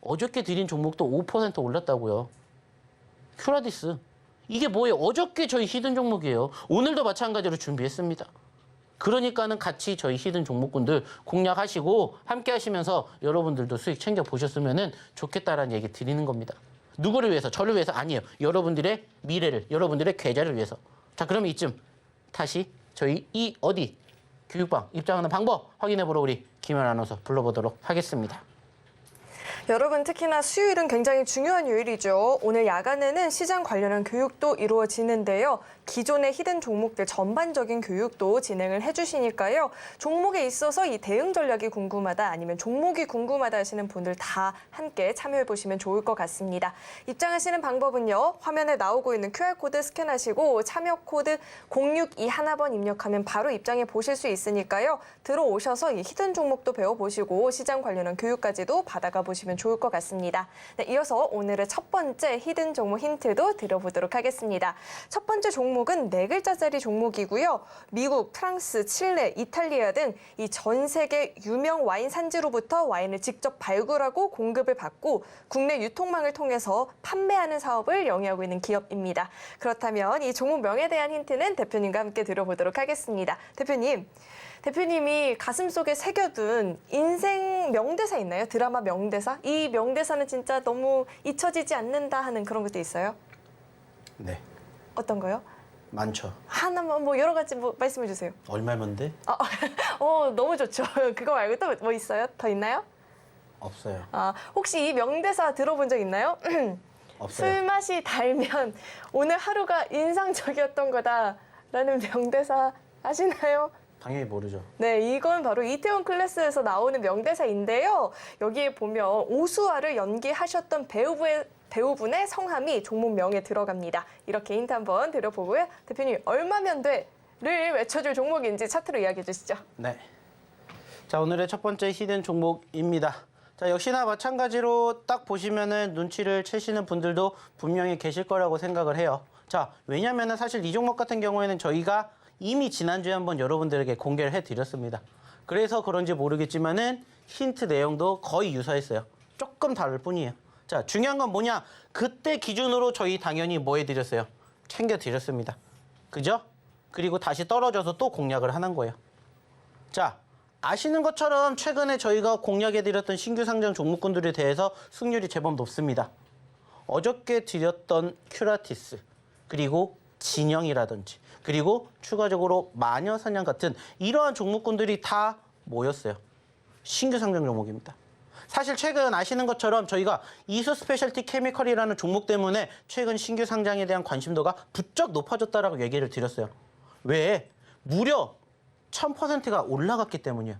어저께 드린 종목도 5% 올랐다고요. 큐라디스. 이게 뭐예요? 어저께 저희 히든 종목이에요. 오늘도 마찬가지로 준비했습니다. 그러니까는 같이 저희 히든 종목군들 공략하시고 함께 하시면서 여러분들도 수익 챙겨 보셨으면 좋겠다라는 얘기 드리는 겁니다. 누구를 위해서? 저를 위해서? 아니에요. 여러분들의 미래를, 여러분들의 계좌를 위해서. 자, 그러면 이쯤 다시 저희 교육방 입장하는 방법 확인해 보러 우리 김현 아나운서 불러보도록 하겠습니다. 여러분, 특히나 수요일은 굉장히 중요한 요일이죠. 오늘 야간에는 시장 관련한 교육도 이루어지는데요. 기존의 히든 종목들 전반적인 교육도 진행을 해주시니까요. 종목에 있어서 이 대응 전략이 궁금하다 아니면 종목이 궁금하다 하시는 분들 다 함께 참여해보시면 좋을 것 같습니다. 입장하시는 방법은요. 화면에 나오고 있는 QR코드 스캔하시고 참여 코드 0621번 입력하면 바로 입장해 보실 수 있으니까요. 들어오셔서 이 히든 종목도 배워보시고 시장 관련한 교육까지도 받아가 보시면 좋을 것 같습니다. 네, 이어서 오늘의 첫 번째 히든 종목 힌트도 드려보도록 하겠습니다. 첫 번째 종목은 네 글자짜리 종목이고요. 미국, 프랑스, 칠레, 이탈리아 등 이 전 세계 유명 와인 산지로부터 와인을 직접 발굴하고 공급을 받고 국내 유통망을 통해서 판매하는 사업을 영위하고 있는 기업입니다. 그렇다면 이 종목명에 대한 힌트는 대표님과 함께 들어보도록 하겠습니다. 대표님이 가슴속에 새겨둔 인생 명대사 있나요? 드라마 명대사? 이 명대사는 진짜 너무 잊혀지지 않는다 하는 그런 것도 있어요? 네, 어떤 거요? 많죠. 하나만 뭐 여러 가지 뭐 말씀해 주세요. 얼마면 돼? 너무 좋죠. 그거 말고 또 뭐 있어요? 더 있나요? 없어요. 혹시 이 명대사 들어본 적 있나요? 없어요. 술 맛이 달면 오늘 하루가 인상적이었던 거다라는 명대사 아시나요? 당연히 모르죠. 네, 이건 바로 이태원 클래스에서 나오는 명대사인데요. 여기에 보면 오수아를 연기하셨던 배우분의 성함이 종목명에 들어갑니다. 이렇게 힌트 한번 드려보고요. 대표님, 얼마면 돼?를 외쳐줄 종목인지 차트로 이야기해 주시죠. 네. 자, 오늘의 첫 번째 히든 종목입니다. 자, 역시나 마찬가지로 딱 보시면은 눈치를 채시는 분들도 분명히 계실 거라고 생각을 해요. 자, 왜냐면은 사실 이 종목 같은 경우에는 저희가 이미 지난주에 한번 여러분들에게 공개를 해드렸습니다. 그래서 그런지 모르겠지만은 힌트 내용도 거의 유사했어요. 조금 다를 뿐이에요. 자, 중요한 건 뭐냐? 그때 기준으로 저희 당연히 뭐 해드렸어요? 챙겨드렸습니다. 그죠? 그리고 다시 떨어져서 또 공략을 하는 거예요. 자, 아시는 것처럼 최근에 저희가 공략해드렸던 신규 상장 종목군들에 대해서 승률이 제법 높습니다. 어저께 드렸던 큐라티스, 그리고 진영이라든지, 그리고 추가적으로 마녀사냥 같은 이러한 종목군들이 다 모였어요. 신규 상장 종목입니다. 사실 최근 아시는 것처럼 저희가 이수 스페셜티 케미컬이라는 종목 때문에 최근 신규 상장에 대한 관심도가 부쩍 높아졌다라고 얘기를 드렸어요. 왜? 무려 1000%가 올라갔기 때문이에요.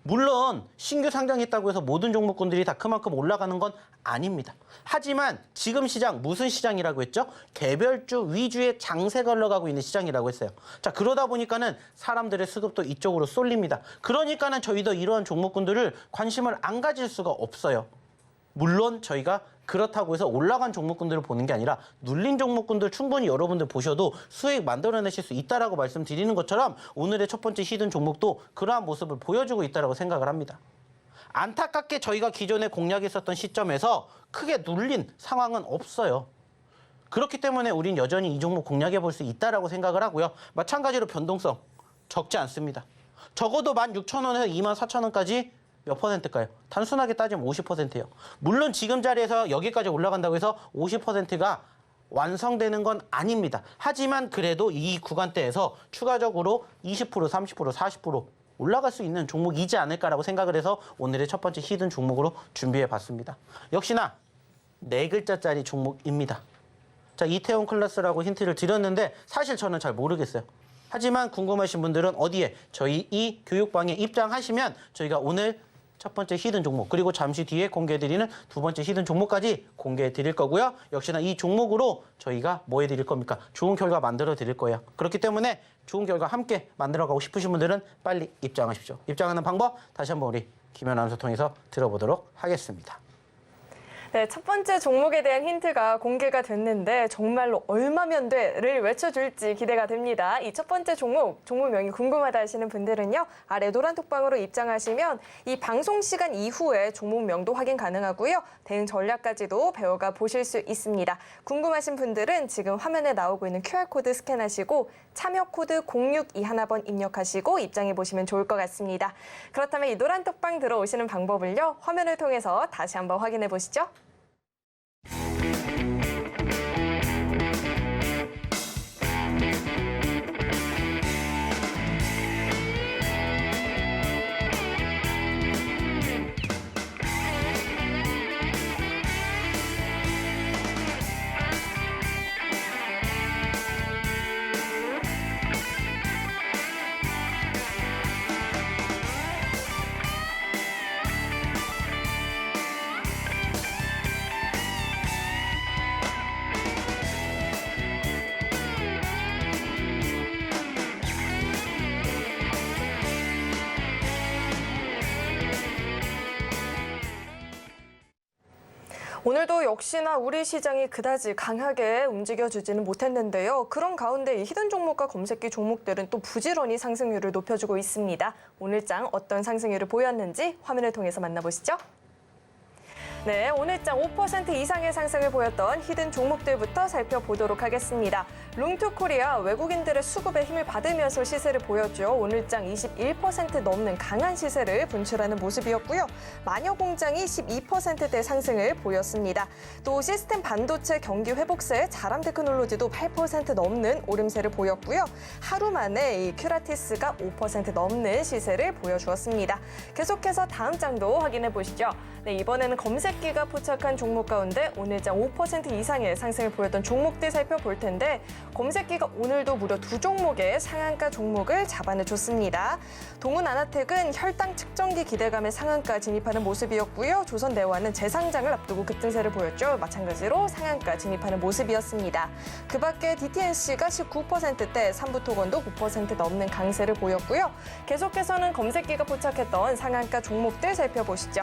물론 신규 상장했다고 해서 모든 종목군들이 다 그만큼 올라가는 건 아닙니다. 하지만 지금 시장 무슨 시장이라고 했죠? 개별주 위주의 장세가 흘러가고 있는 시장이라고 했어요. 자, 그러다 보니까는 사람들의 수급도 이쪽으로 쏠립니다. 그러니까는 저희도 이러한 종목군들을 관심을 안 가질 수가 없어요. 물론 저희가 그렇다고 해서 올라간 종목군들을 보는 게 아니라 눌린 종목군들 충분히 여러분들 보셔도 수익 만들어내실 수 있다라고 말씀드리는 것처럼 오늘의 첫 번째 히든 종목도 그러한 모습을 보여주고 있다라고 생각을 합니다. 안타깝게 저희가 기존에 공략했었던 시점에서 크게 눌린 상황은 없어요. 그렇기 때문에 우린 여전히 이 종목 공략해 볼 수 있다라고 생각을 하고요. 마찬가지로 변동성 적지 않습니다. 적어도 16,000원에서 24,000원까지 몇 퍼센트일까요? 단순하게 따지면 50%예요. 물론 지금 자리에서 여기까지 올라간다고 해서 50%가 완성되는 건 아닙니다. 하지만 그래도 이 구간대에서 추가적으로 20%, 30%, 40% 올라갈 수 있는 종목이지 않을까라고 생각을 해서 오늘의 첫 번째 히든 종목으로 준비해 봤습니다. 역시나 네 글자짜리 종목입니다. 자, 이태원 클래스라고 힌트를 드렸는데 사실 저는 잘 모르겠어요. 하지만 궁금하신 분들은 어디에 저희 이 교육방에 입장하시면 저희가 오늘 첫 번째 히든 종목, 그리고 잠시 뒤에 공개해드리는 두 번째 히든 종목까지 공개해드릴 거고요. 역시나 이 종목으로 저희가 뭐 해드릴 겁니까? 좋은 결과 만들어드릴 거예요. 그렇기 때문에 좋은 결과 함께 만들어가고 싶으신 분들은 빨리 입장하십시오. 입장하는 방법 다시 한번 우리 김연 아나운서 통해서 들어보도록 하겠습니다. 네, 첫 번째 종목에 대한 힌트가 공개가 됐는데 정말로 얼마면 돼를 외쳐줄지 기대가 됩니다. 이 첫 번째 종목명이 궁금하다 하시는 분들은요. 아래 노란 톡방으로 입장하시면 이 방송 시간 이후에 종목명도 확인 가능하고요. 대응 전략까지도 배워가 보실 수 있습니다. 궁금하신 분들은 지금 화면에 나오고 있는 QR코드 스캔하시고 참여 코드 0621번 입력하시고 입장해 보시면 좋을 것 같습니다. 그렇다면 이 노란 톡방 들어오시는 방법을요. 화면을 통해서 다시 한번 확인해 보시죠. 오늘도 역시나 우리 시장이 그다지 강하게 움직여주지는 못했는데요. 그런 가운데 이 히든 종목과 검색기 종목들은 또 부지런히 상승률을 높여주고 있습니다. 오늘장 어떤 상승률을 보였는지 화면을 통해서 만나보시죠. 네, 오늘장 5% 이상의 상승을 보였던 히든 종목들부터 살펴보도록 하겠습니다. 룽투코리아 외국인들의 수급에 힘을 받으면서 시세를 보였죠. 오늘장 21% 넘는 강한 시세를 분출하는 모습이었고요. 마녀공장이 12%대 상승을 보였습니다. 또 시스템 반도체 경기 회복세 자람 테크놀로지도 8% 넘는 오름세를 보였고요. 하루 만에 이 큐라티스가 5% 넘는 시세를 보여주었습니다. 계속해서 다음 장도 확인해 보시죠. 네, 이번에는 검색기가 포착한 종목 가운데 오늘장 5% 이상의 상승을 보였던 종목들 살펴볼 텐데 검색기가 오늘도 무려 2종목의 상한가 종목을 잡아내줬습니다. 동훈아나텍은 혈당 측정기 기대감에 상한가 진입하는 모습이었고요. 조선대화는 재상장을 앞두고 급등세를 보였죠. 마찬가지로 상한가 진입하는 모습이었습니다. 그 밖에 DTNC가 19%대, 삼부토건도 9% 넘는 강세를 보였고요. 계속해서는 검색기가 포착했던 상한가 종목들 살펴보시죠.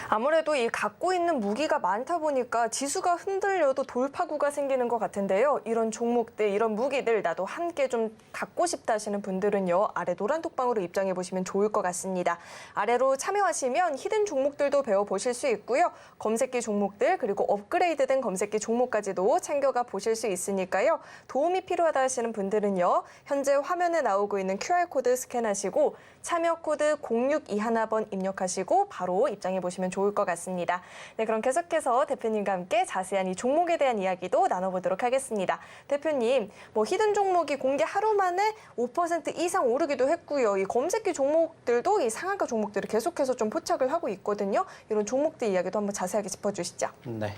아무래도 이 갖고 있는 무기가 많다 보니까 지수가 흔들려도 돌파구가 생기는 것 같은데요. 이런 종목들, 이런 무기들 나도 함께 좀 갖고 싶다 하시는 분들은요. 아래 노란 톡방으로 입장해 보시면 좋을 것 같습니다. 아래로 참여하시면 히든 종목들도 배워보실 수 있고요. 검색기 종목들 그리고 업그레이드된 검색기 종목까지도 챙겨가 보실 수 있으니까요. 도움이 필요하다 하시는 분들은요. 현재 화면에 나오고 있는 QR코드 스캔하시고 참여 코드 0621번 입력하시고 바로 입장해 보시면 좋을 것 같습니다. 네, 그럼 계속해서 대표님과 함께 자세한 이 종목에 대한 이야기도 나눠보도록 하겠습니다. 대표님, 히든 종목이 공개 하루 만에 5% 이상 오르기도 했고요. 이 검색기 종목들도 이 상한가 종목들을 계속해서 좀 포착을 하고 있거든요. 이런 종목들 이야기도 한번 자세하게 짚어주시죠. 네.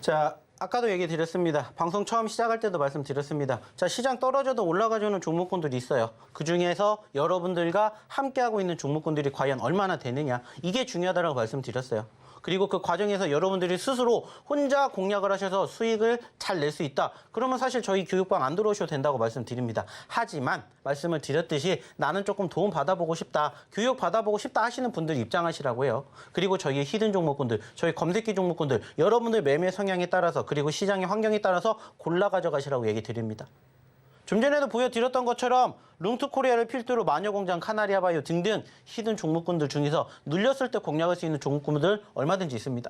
자, 아까도 얘기 드렸습니다. 방송 처음 시작할 때도 말씀드렸습니다. 자, 시장 떨어져도 올라가주는 종목군들이 있어요. 그중에서 여러분들과 함께하고 있는 종목군들이 과연 얼마나 되느냐. 이게 중요하다고 말씀드렸어요. 그리고 그 과정에서 여러분들이 스스로 혼자 공략을 하셔서 수익을 잘 낼 수 있다. 그러면 사실 저희 교육방 안 들어오셔도 된다고 말씀드립니다. 하지만 말씀을 드렸듯이 나는 조금 도움 받아보고 싶다. 교육 받아보고 싶다 하시는 분들 입장하시라고요. 그리고 저희의 히든 종목군들, 저희 검색기 종목군들, 여러분들 매매 성향에 따라서 그리고 시장의 환경에 따라서 골라 가져가시라고 얘기 드립니다. 좀 전에도 보여드렸던 것처럼 룽투코리아를 필두로 마녀공장, 카나리아바이오 등등 히든 종목군들 중에서 눌렸을 때 공략할 수 있는 종목군들 얼마든지 있습니다.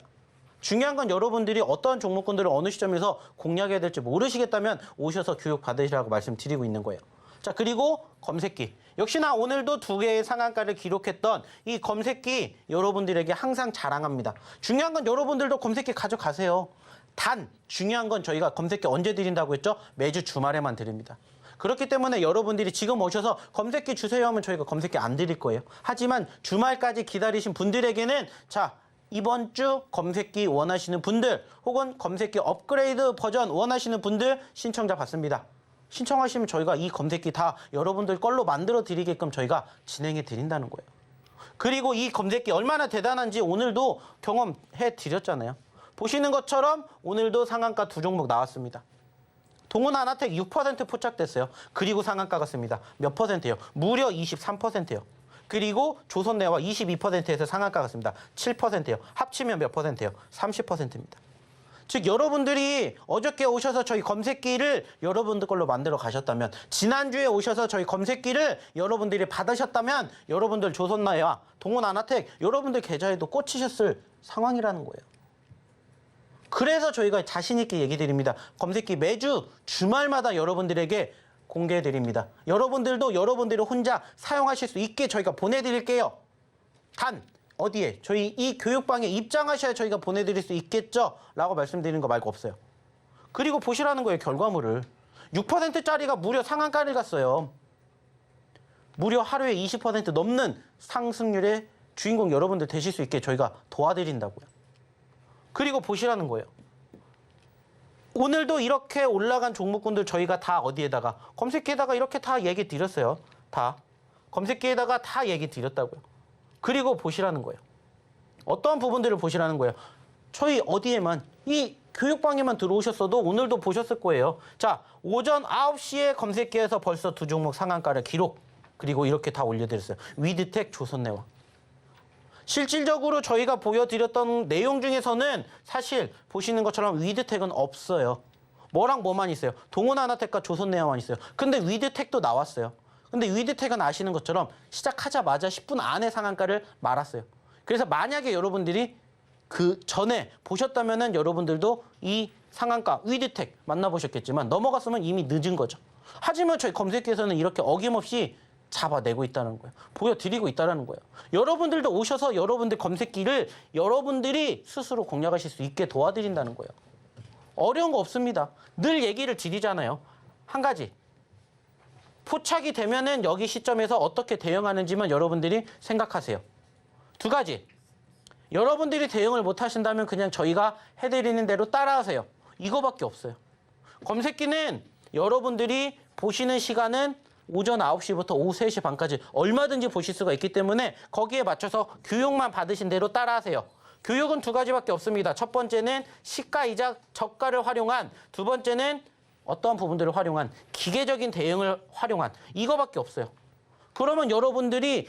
중요한 건 여러분들이 어떤 종목군들을 어느 시점에서 공략해야 될지 모르시겠다면 오셔서 교육 받으시라고 말씀드리고 있는 거예요. 자, 그리고 검색기. 역시나 오늘도 2개의 상한가를 기록했던 이 검색기 여러분들에게 항상 자랑합니다. 중요한 건 여러분들도 검색기 가져가세요. 단 중요한 건 저희가 검색기 언제 드린다고 했죠? 매주 주말에만 드립니다. 그렇기 때문에 여러분들이 지금 오셔서 검색기 주세요 하면 저희가 검색기 안 드릴 거예요. 하지만 주말까지 기다리신 분들에게는 자, 이번 주 검색기 원하시는 분들 혹은 검색기 업그레이드 버전 원하시는 분들 신청자 받습니다. 신청하시면 저희가 이 검색기 다 여러분들 걸로 만들어 드리게끔 저희가 진행해 드린다는 거예요. 그리고 이 검색기 얼마나 대단한지 오늘도 경험해 드렸잖아요. 보시는 것처럼 오늘도 상한가 2종목 나왔습니다. 동훈아나텍 6% 포착됐어요. 그리고 상한가 같습니다. 몇 퍼센트예요? 무려 23%예요. 그리고 조선내와 22%에서 상한가 같습니다. 7%예요. 합치면 몇 퍼센트예요? 30%입니다. 즉 여러분들이 어저께 오셔서 저희 검색기를 여러분들 걸로 만들어 가셨다면 지난주에 오셔서 저희 검색기를 여러분들이 받으셨다면 여러분들 조선나와 동훈아나텍 여러분들 계좌에도 꽂히셨을 상황이라는 거예요. 그래서 저희가 자신 있게 얘기 드립니다. 검색기 매주 주말마다 여러분들에게 공개해 드립니다. 여러분들도 여러분들이 혼자 사용하실 수 있게 저희가 보내드릴게요. 단 어디에? 저희 이 교육방에 입장하셔야 저희가 보내드릴 수 있겠죠? 라고 말씀드리는 거 말고 없어요. 그리고 보시라는 거예요, 결과물을. 6%짜리가 무려 상한가를 갔어요. 무려 하루에 20% 넘는 상승률의 주인공 여러분들 되실 수 있게 저희가 도와드린다고요. 그리고 보시라는 거예요. 오늘도 이렇게 올라간 종목군들 저희가 다 어디에다가 검색기에다가 이렇게 다 얘기 드렸어요. 다. 검색기에다가 다 얘기 드렸다고요. 그리고 보시라는 거예요. 어떠한 부분들을 보시라는 거예요. 저희 어디에만 이 교육방에만 들어오셨어도 오늘도 보셨을 거예요. 자, 오전 9시에 검색기에서 벌써 두 종목 상한가를 기록. 그리고 이렇게 다 올려드렸어요. 위드텍, 조선내와. 실질적으로 저희가 보여드렸던 내용 중에서는 사실 보시는 것처럼 위드텍은 없어요. 뭐랑 뭐만 있어요? 동원하나텍과 조선내와만 있어요. 근데 위드텍도 나왔어요. 근데 위드텍은 아시는 것처럼 시작하자마자 10분 안에 상한가를 말았어요. 그래서 만약에 여러분들이 그 전에 보셨다면은 여러분들도 이 상한가 위드텍 만나보셨겠지만 넘어갔으면 이미 늦은 거죠. 하지만 저희 검색기에서는 이렇게 어김없이 잡아내고 있다는 거예요. 보여드리고 있다는 거예요. 여러분들도 오셔서 여러분들 검색기를 여러분들이 스스로 공략하실 수 있게 도와드린다는 거예요. 어려운 거 없습니다. 늘 얘기를 드리잖아요. 한 가지. 포착이 되면은 여기 시점에서 어떻게 대응하는지만 여러분들이 생각하세요. 두 가지. 여러분들이 대응을 못 하신다면 그냥 저희가 해드리는 대로 따라하세요. 이거밖에 없어요. 검색기는 여러분들이 보시는 시간은 오전 9시부터 오후 3시 반까지 얼마든지 보실 수가 있기 때문에 거기에 맞춰서 교육만 받으신 대로 따라하세요. 교육은 두 가지밖에 없습니다. 첫 번째는 시가이자 저가를 활용한, 두 번째는 어떠한 부분들을 활용한 기계적인 대응을 활용한 이거밖에 없어요. 그러면 여러분들이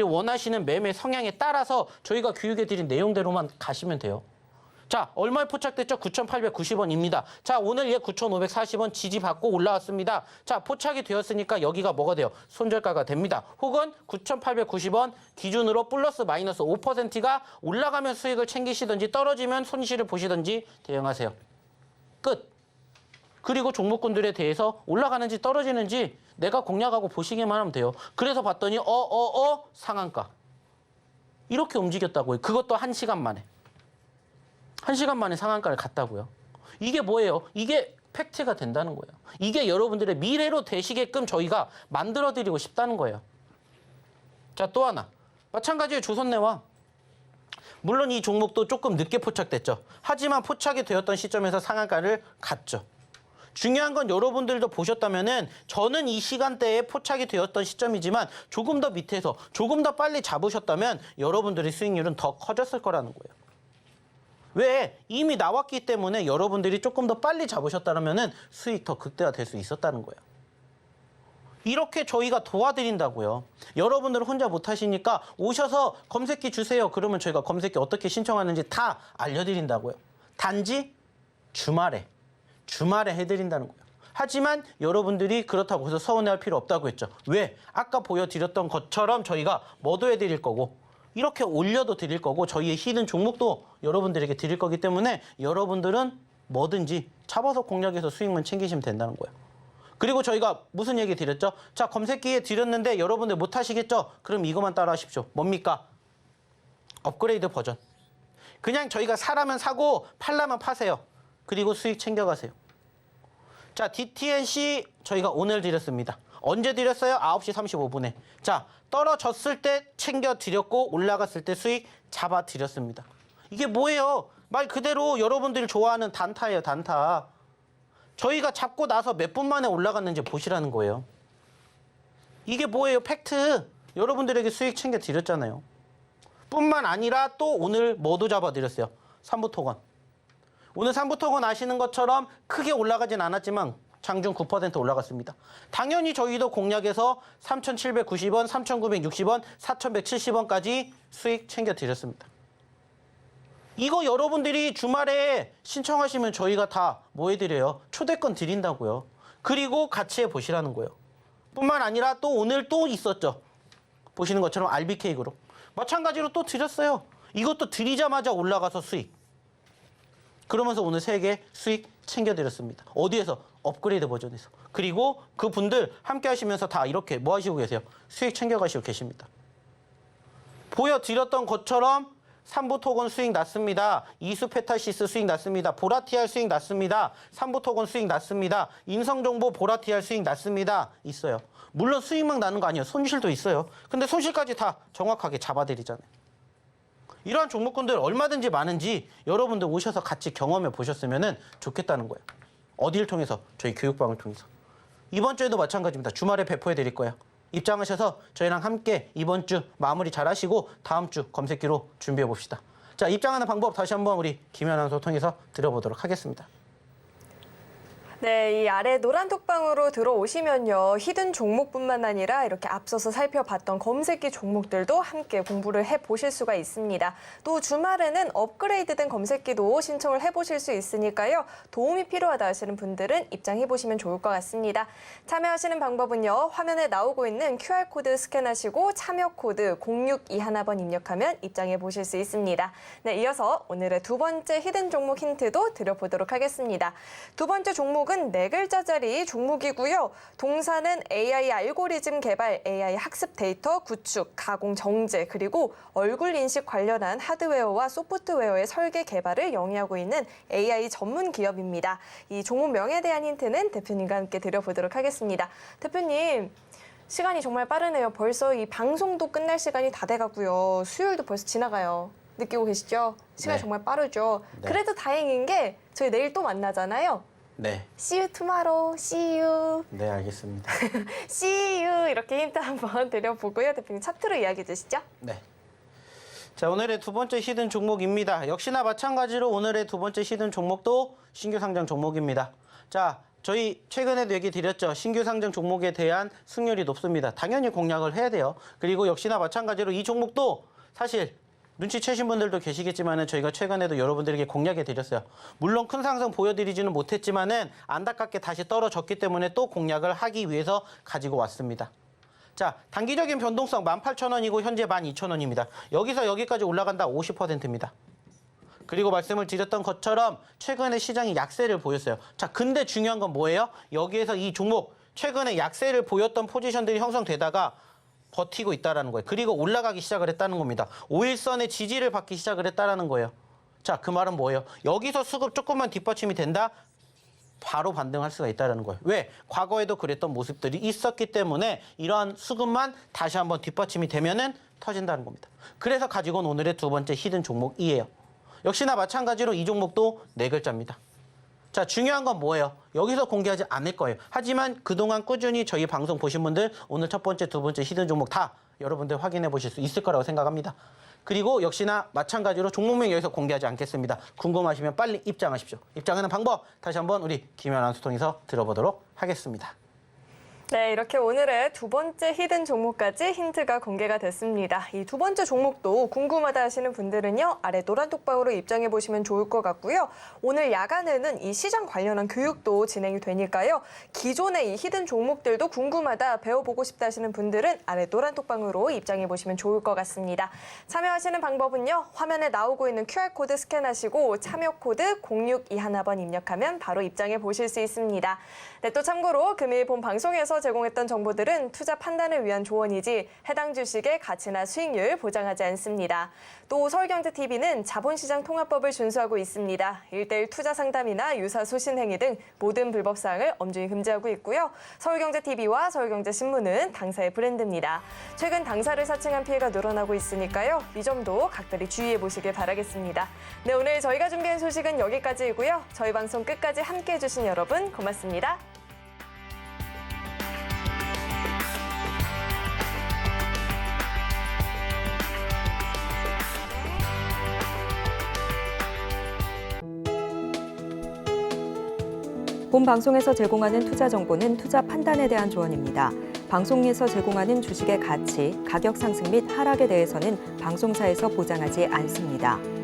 원하시는 매매 성향에 따라서 저희가 교육해드린 내용대로만 가시면 돼요. 자, 얼마에 포착됐죠? 9,890원입니다. 자, 오늘 얘 9,540원 지지받고 올라왔습니다. 자, 포착이 되었으니까 여기가 뭐가 돼요? 손절가가 됩니다. 혹은 9,890원 기준으로 플러스 마이너스 5%가 올라가면 수익을 챙기시든지 떨어지면 손실을 보시든지 대응하세요. 끝. 그리고 종목군들에 대해서 올라가는지 떨어지는지 내가 공략하고 보시기만 하면 돼요. 그래서 봤더니 상한가. 이렇게 움직였다고요. 그것도 1시간 만에. 1시간 만에 상한가를 갔다고요. 이게 뭐예요? 이게 팩트가 된다는 거예요. 이게 여러분들의 미래로 되시게끔 저희가 만들어드리고 싶다는 거예요. 자, 또 하나. 마찬가지로 조선내와. 물론 이 종목도 조금 늦게 포착됐죠. 하지만 포착이 되었던 시점에서 상한가를 갔죠. 중요한 건 여러분들도 보셨다면은 저는 이 시간대에 포착이 되었던 시점이지만 조금 더 밑에서 조금 더 빨리 잡으셨다면 여러분들의 수익률은 더 커졌을 거라는 거예요. 왜? 이미 나왔기 때문에 여러분들이 조금 더 빨리 잡으셨다면은 수익 더 극대화될 수 있었다는 거예요. 이렇게 저희가 도와드린다고요. 여러분들 혼자 못하시니까 오셔서 검색기 주세요. 그러면 저희가 검색기 어떻게 신청하는지 다 알려드린다고요. 단지 주말에 해드린다는 거예요. 하지만 여러분들이 그렇다고 해서 서운해할 필요 없다고 했죠. 왜? 아까 보여드렸던 것처럼 저희가 뭐도 해드릴 거고 이렇게 올려도 드릴 거고 저희의 히든 종목도 여러분들에게 드릴 거기 때문에 여러분들은 뭐든지 잡아서 공략해서 수익만 챙기시면 된다는 거예요. 그리고 저희가 무슨 얘기 드렸죠? 자, 검색기에 드렸는데 여러분들 못 하시겠죠? 그럼 이것만 따라 하십시오. 뭡니까? 업그레이드 버전. 그냥 저희가 사라면 사고 팔라면 파세요. 그리고 수익 챙겨가세요. 자, DTNC 저희가 오늘 드렸습니다. 언제 드렸어요? 9시 35분에. 자, 떨어졌을 때 챙겨드렸고 올라갔을 때 수익 잡아드렸습니다. 이게 뭐예요? 말 그대로 여러분들이 좋아하는 단타예요, 단타. 저희가 잡고 나서 몇 분 만에 올라갔는지 보시라는 거예요. 이게 뭐예요? 팩트. 여러분들에게 수익 챙겨드렸잖아요. 뿐만 아니라 또 오늘 뭐도 잡아드렸어요? 삼부토건. 오늘 삼부토건 아시는 것처럼 크게 올라가진 않았지만 장중 9% 올라갔습니다. 당연히 저희도 공략해서 3,790원, 3,960원, 4,170원까지 수익 챙겨드렸습니다. 이거 여러분들이 주말에 신청하시면 저희가 다 뭐 해드려요? 초대권 드린다고요. 그리고 같이 해보시라는 거예요. 뿐만 아니라 또 오늘 또 있었죠. 보시는 것처럼 RBK 그룹. 마찬가지로 또 드렸어요. 이것도 드리자마자 올라가서 수익. 그러면서 오늘 3개 수익 챙겨드렸습니다. 어디에서? 업그레이드 버전에서. 그리고 그분들 함께 하시면서 다 이렇게 뭐 하시고 계세요? 수익 챙겨가시고 계십니다. 보여드렸던 것처럼 삼부토건 수익 났습니다. 이수페탈시스 수익 났습니다. 보라티알 수익 났습니다. 삼부토건 수익 났습니다. 인성정보 보라티알 수익 났습니다. 있어요. 물론 수익만 나는 거 아니에요. 손실도 있어요. 근데 손실까지 다 정확하게 잡아드리잖아요. 이러한 종목군들 얼마든지 많은지 여러분들 오셔서 같이 경험해 보셨으면 좋겠다는 거예요. 어디를 통해서? 저희 교육방을 통해서. 이번 주에도 마찬가지입니다. 주말에 배포해 드릴 거예요. 입장하셔서 저희랑 함께 이번 주 마무리 잘 하시고 다음 주 검색기로 준비해 봅시다. 자, 입장하는 방법 다시 한번 우리 김현 아나운서 통해서 드려보도록 하겠습니다. 네, 이 아래 노란 톡방으로 들어오시면요. 히든 종목뿐만 아니라 이렇게 앞서서 살펴봤던 검색기 종목들도 함께 공부를 해보실 수가 있습니다. 또 주말에는 업그레이드된 검색기도 신청을 해보실 수 있으니까요. 도움이 필요하다 하시는 분들은 입장해보시면 좋을 것 같습니다. 참여하시는 방법은요. 화면에 나오고 있는 QR코드 스캔하시고 참여코드 0621번 입력하면 입장해보실 수 있습니다. 네, 이어서 오늘의 두 번째 히든 종목 힌트도 드려보도록 하겠습니다. 두 번째 종목 네 글자짜리 종목이고요. 동사는 AI 알고리즘 개발, AI 학습 데이터 구축, 가공 정제, 그리고 얼굴 인식 관련한 하드웨어와 소프트웨어의 설계 개발을 영위하고 있는 AI 전문 기업입니다. 이 종목명에 대한 힌트는 대표님과 함께 드려보도록 하겠습니다. 대표님, 시간이 정말 빠르네요. 벌써 이 방송도 끝날 시간이 다 돼가고요. 수요일도 벌써 지나가요. 느끼고 계시죠? 시간이 네. 정말 빠르죠. 네. 그래도 다행인 게 저희 내일 또 만나잖아요. 네. See you tomorrow. See you. 네, 알겠습니다. See you. 이렇게 힌트 한번 드려보고요. 대표님 차트로 이야기해 주시죠. 네. 자, 오늘의 두 번째 히든 종목입니다. 역시나 마찬가지로 오늘의 두 번째 히든 종목도 신규 상장 종목입니다. 자, 저희 최근에도 얘기 드렸죠. 신규 상장 종목에 대한 승률이 높습니다. 당연히 공략을 해야 돼요. 그리고 역시나 마찬가지로 이 종목도 사실 눈치채신 분들도 계시겠지만은 저희가 최근에도 여러분들에게 공략해 드렸어요. 물론 큰 상승 보여드리지는 못했지만은 안타깝게 다시 떨어졌기 때문에 또 공략을 하기 위해서 가지고 왔습니다. 자, 단기적인 변동성 18,000원이고 현재 12,000원입니다. 여기서 여기까지 올라간다 50%입니다. 그리고 말씀을 드렸던 것처럼 최근에 시장이 약세를 보였어요. 자, 근데 중요한 건 뭐예요? 여기에서 이 종목 최근에 약세를 보였던 포지션들이 형성되다가 버티고 있다는 거예요. 그리고 올라가기 시작을 했다는 겁니다. 5일선의 지지를 받기 시작을 했다는 거예요. 자, 그 말은 뭐예요? 여기서 수급 조금만 뒷받침이 된다? 바로 반등할 수가 있다는 거예요. 왜? 과거에도 그랬던 모습들이 있었기 때문에 이러한 수급만 다시 한번 뒷받침이 되면은 터진다는 겁니다. 그래서 가지고 온 오늘의 두 번째 히든 종목이에요. 역시나 마찬가지로 이 종목도 네 글자입니다. 자, 중요한 건 뭐예요? 여기서 공개하지 않을 거예요. 하지만 그동안 꾸준히 저희 방송 보신 분들 오늘 첫 번째, 두 번째 히든 종목 다 여러분들 확인해 보실 수 있을 거라고 생각합니다. 그리고 역시나 마찬가지로 종목명 여기서 공개하지 않겠습니다. 궁금하시면 빨리 입장하십시오. 입장하는 방법 다시 한번 우리 김현 아나운서 통해서 들어보도록 하겠습니다. 네, 이렇게 오늘의 두 번째 히든 종목까지 힌트가 공개가 됐습니다. 이 두 번째 종목도 궁금하다 하시는 분들은요, 아래 노란 톡방으로 입장해 보시면 좋을 것 같고요. 오늘 야간에는 이 시장 관련한 교육도 진행이 되니까요. 기존의 이 히든 종목들도 궁금하다, 배워보고 싶다 하시는 분들은 아래 노란 톡방으로 입장해 보시면 좋을 것 같습니다. 참여하시는 방법은요, 화면에 나오고 있는 QR코드 스캔하시고 참여코드 0621번 입력하면 바로 입장해 보실 수 있습니다. 네, 또 참고로 금일 본 방송에서 제공했던 정보들은 투자 판단을 위한 조언이지 해당 주식의 가치나 수익률 보장하지 않습니다. 또 서울경제TV는 자본시장 통합법을 준수하고 있습니다. 1:1 투자 상담이나 유사 소신 행위 등 모든 불법 사항을 엄중히 금지하고 있고요. 서울경제TV와 서울경제신문은 당사의 브랜드입니다. 최근 당사를 사칭한 피해가 늘어나고 있으니까요. 이 점도 각별히 주의해 보시길 바라겠습니다. 네, 오늘 저희가 준비한 소식은 여기까지이고요. 저희 방송 끝까지 함께해 주신 여러분 고맙습니다. 본 방송에서 제공하는 투자 정보는 투자 판단에 대한 조언입니다. 방송에서 제공하는 주식의 가치, 가격 상승 및 하락에 대해서는 방송사에서 보장하지 않습니다.